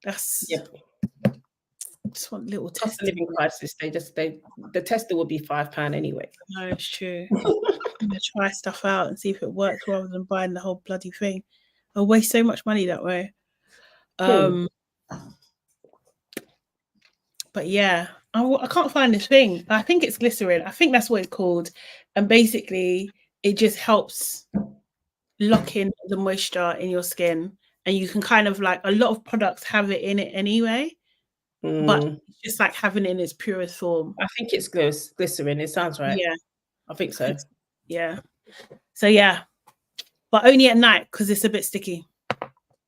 Speaker 1: That's just want little testers.
Speaker 2: Cost of living crisis. The tester would be £5 anyway.
Speaker 1: No, it's true. I'm gonna try stuff out and see if it works rather than buying the whole bloody thing. I'll waste so much money that way. But yeah, I can't find this thing. I think it's glycerin. I think that's what it's called. And basically, it just helps lock in the moisture in your skin. And you can kind of like, a lot of products have it in it anyway. But it's just like having it in its purest form.
Speaker 2: I think it's glycerin. It sounds right.
Speaker 1: Yeah.
Speaker 2: I think so.
Speaker 1: Yeah. So yeah. But only at night because it's a bit sticky.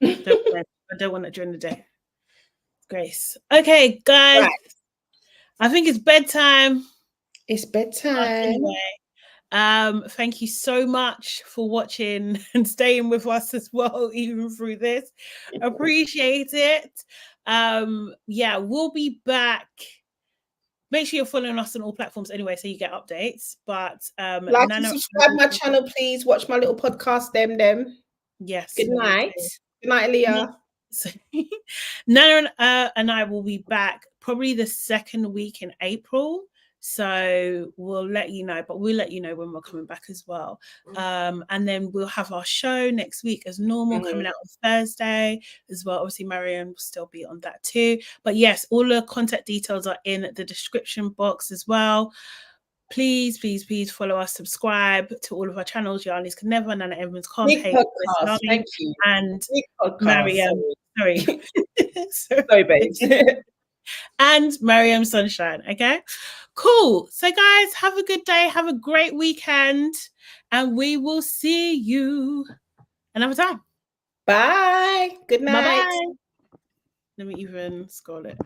Speaker 1: I don't want it during the day. Grace. Okay, guys. Right. I think it's bedtime.
Speaker 2: It's bedtime.
Speaker 1: Anyway, thank you so much for watching and staying with us as well, even through this. Appreciate it. Yeah, we'll be back. Make sure you're following us on all platforms anyway, so you get updates. But
Speaker 2: like and subscribe my channel, please. Watch my little podcast, them.
Speaker 1: Yes.
Speaker 2: Good night. Good night, Leah.
Speaker 1: So, Nana and I will be back probably the second week in April. So we'll let you know, but we'll let you know when we're coming back as well. And then we'll have our show next week as normal, coming out on Thursday as well. Obviously, Marianne will still be on that too. But yes, all the contact details are in the description box as well. Please follow us, subscribe to all of our channels. Yarlies Can Never, Nana Evans Can't Pay.
Speaker 2: Thank you.
Speaker 1: And Marianne. Sorry.
Speaker 2: Sorry, babes.
Speaker 1: And Mariam Sunshine. Okay, cool. So guys, have a good day, have a great weekend, and we will see you another time.
Speaker 2: Bye. Good night.
Speaker 1: Bye-bye. Let me even scroll it.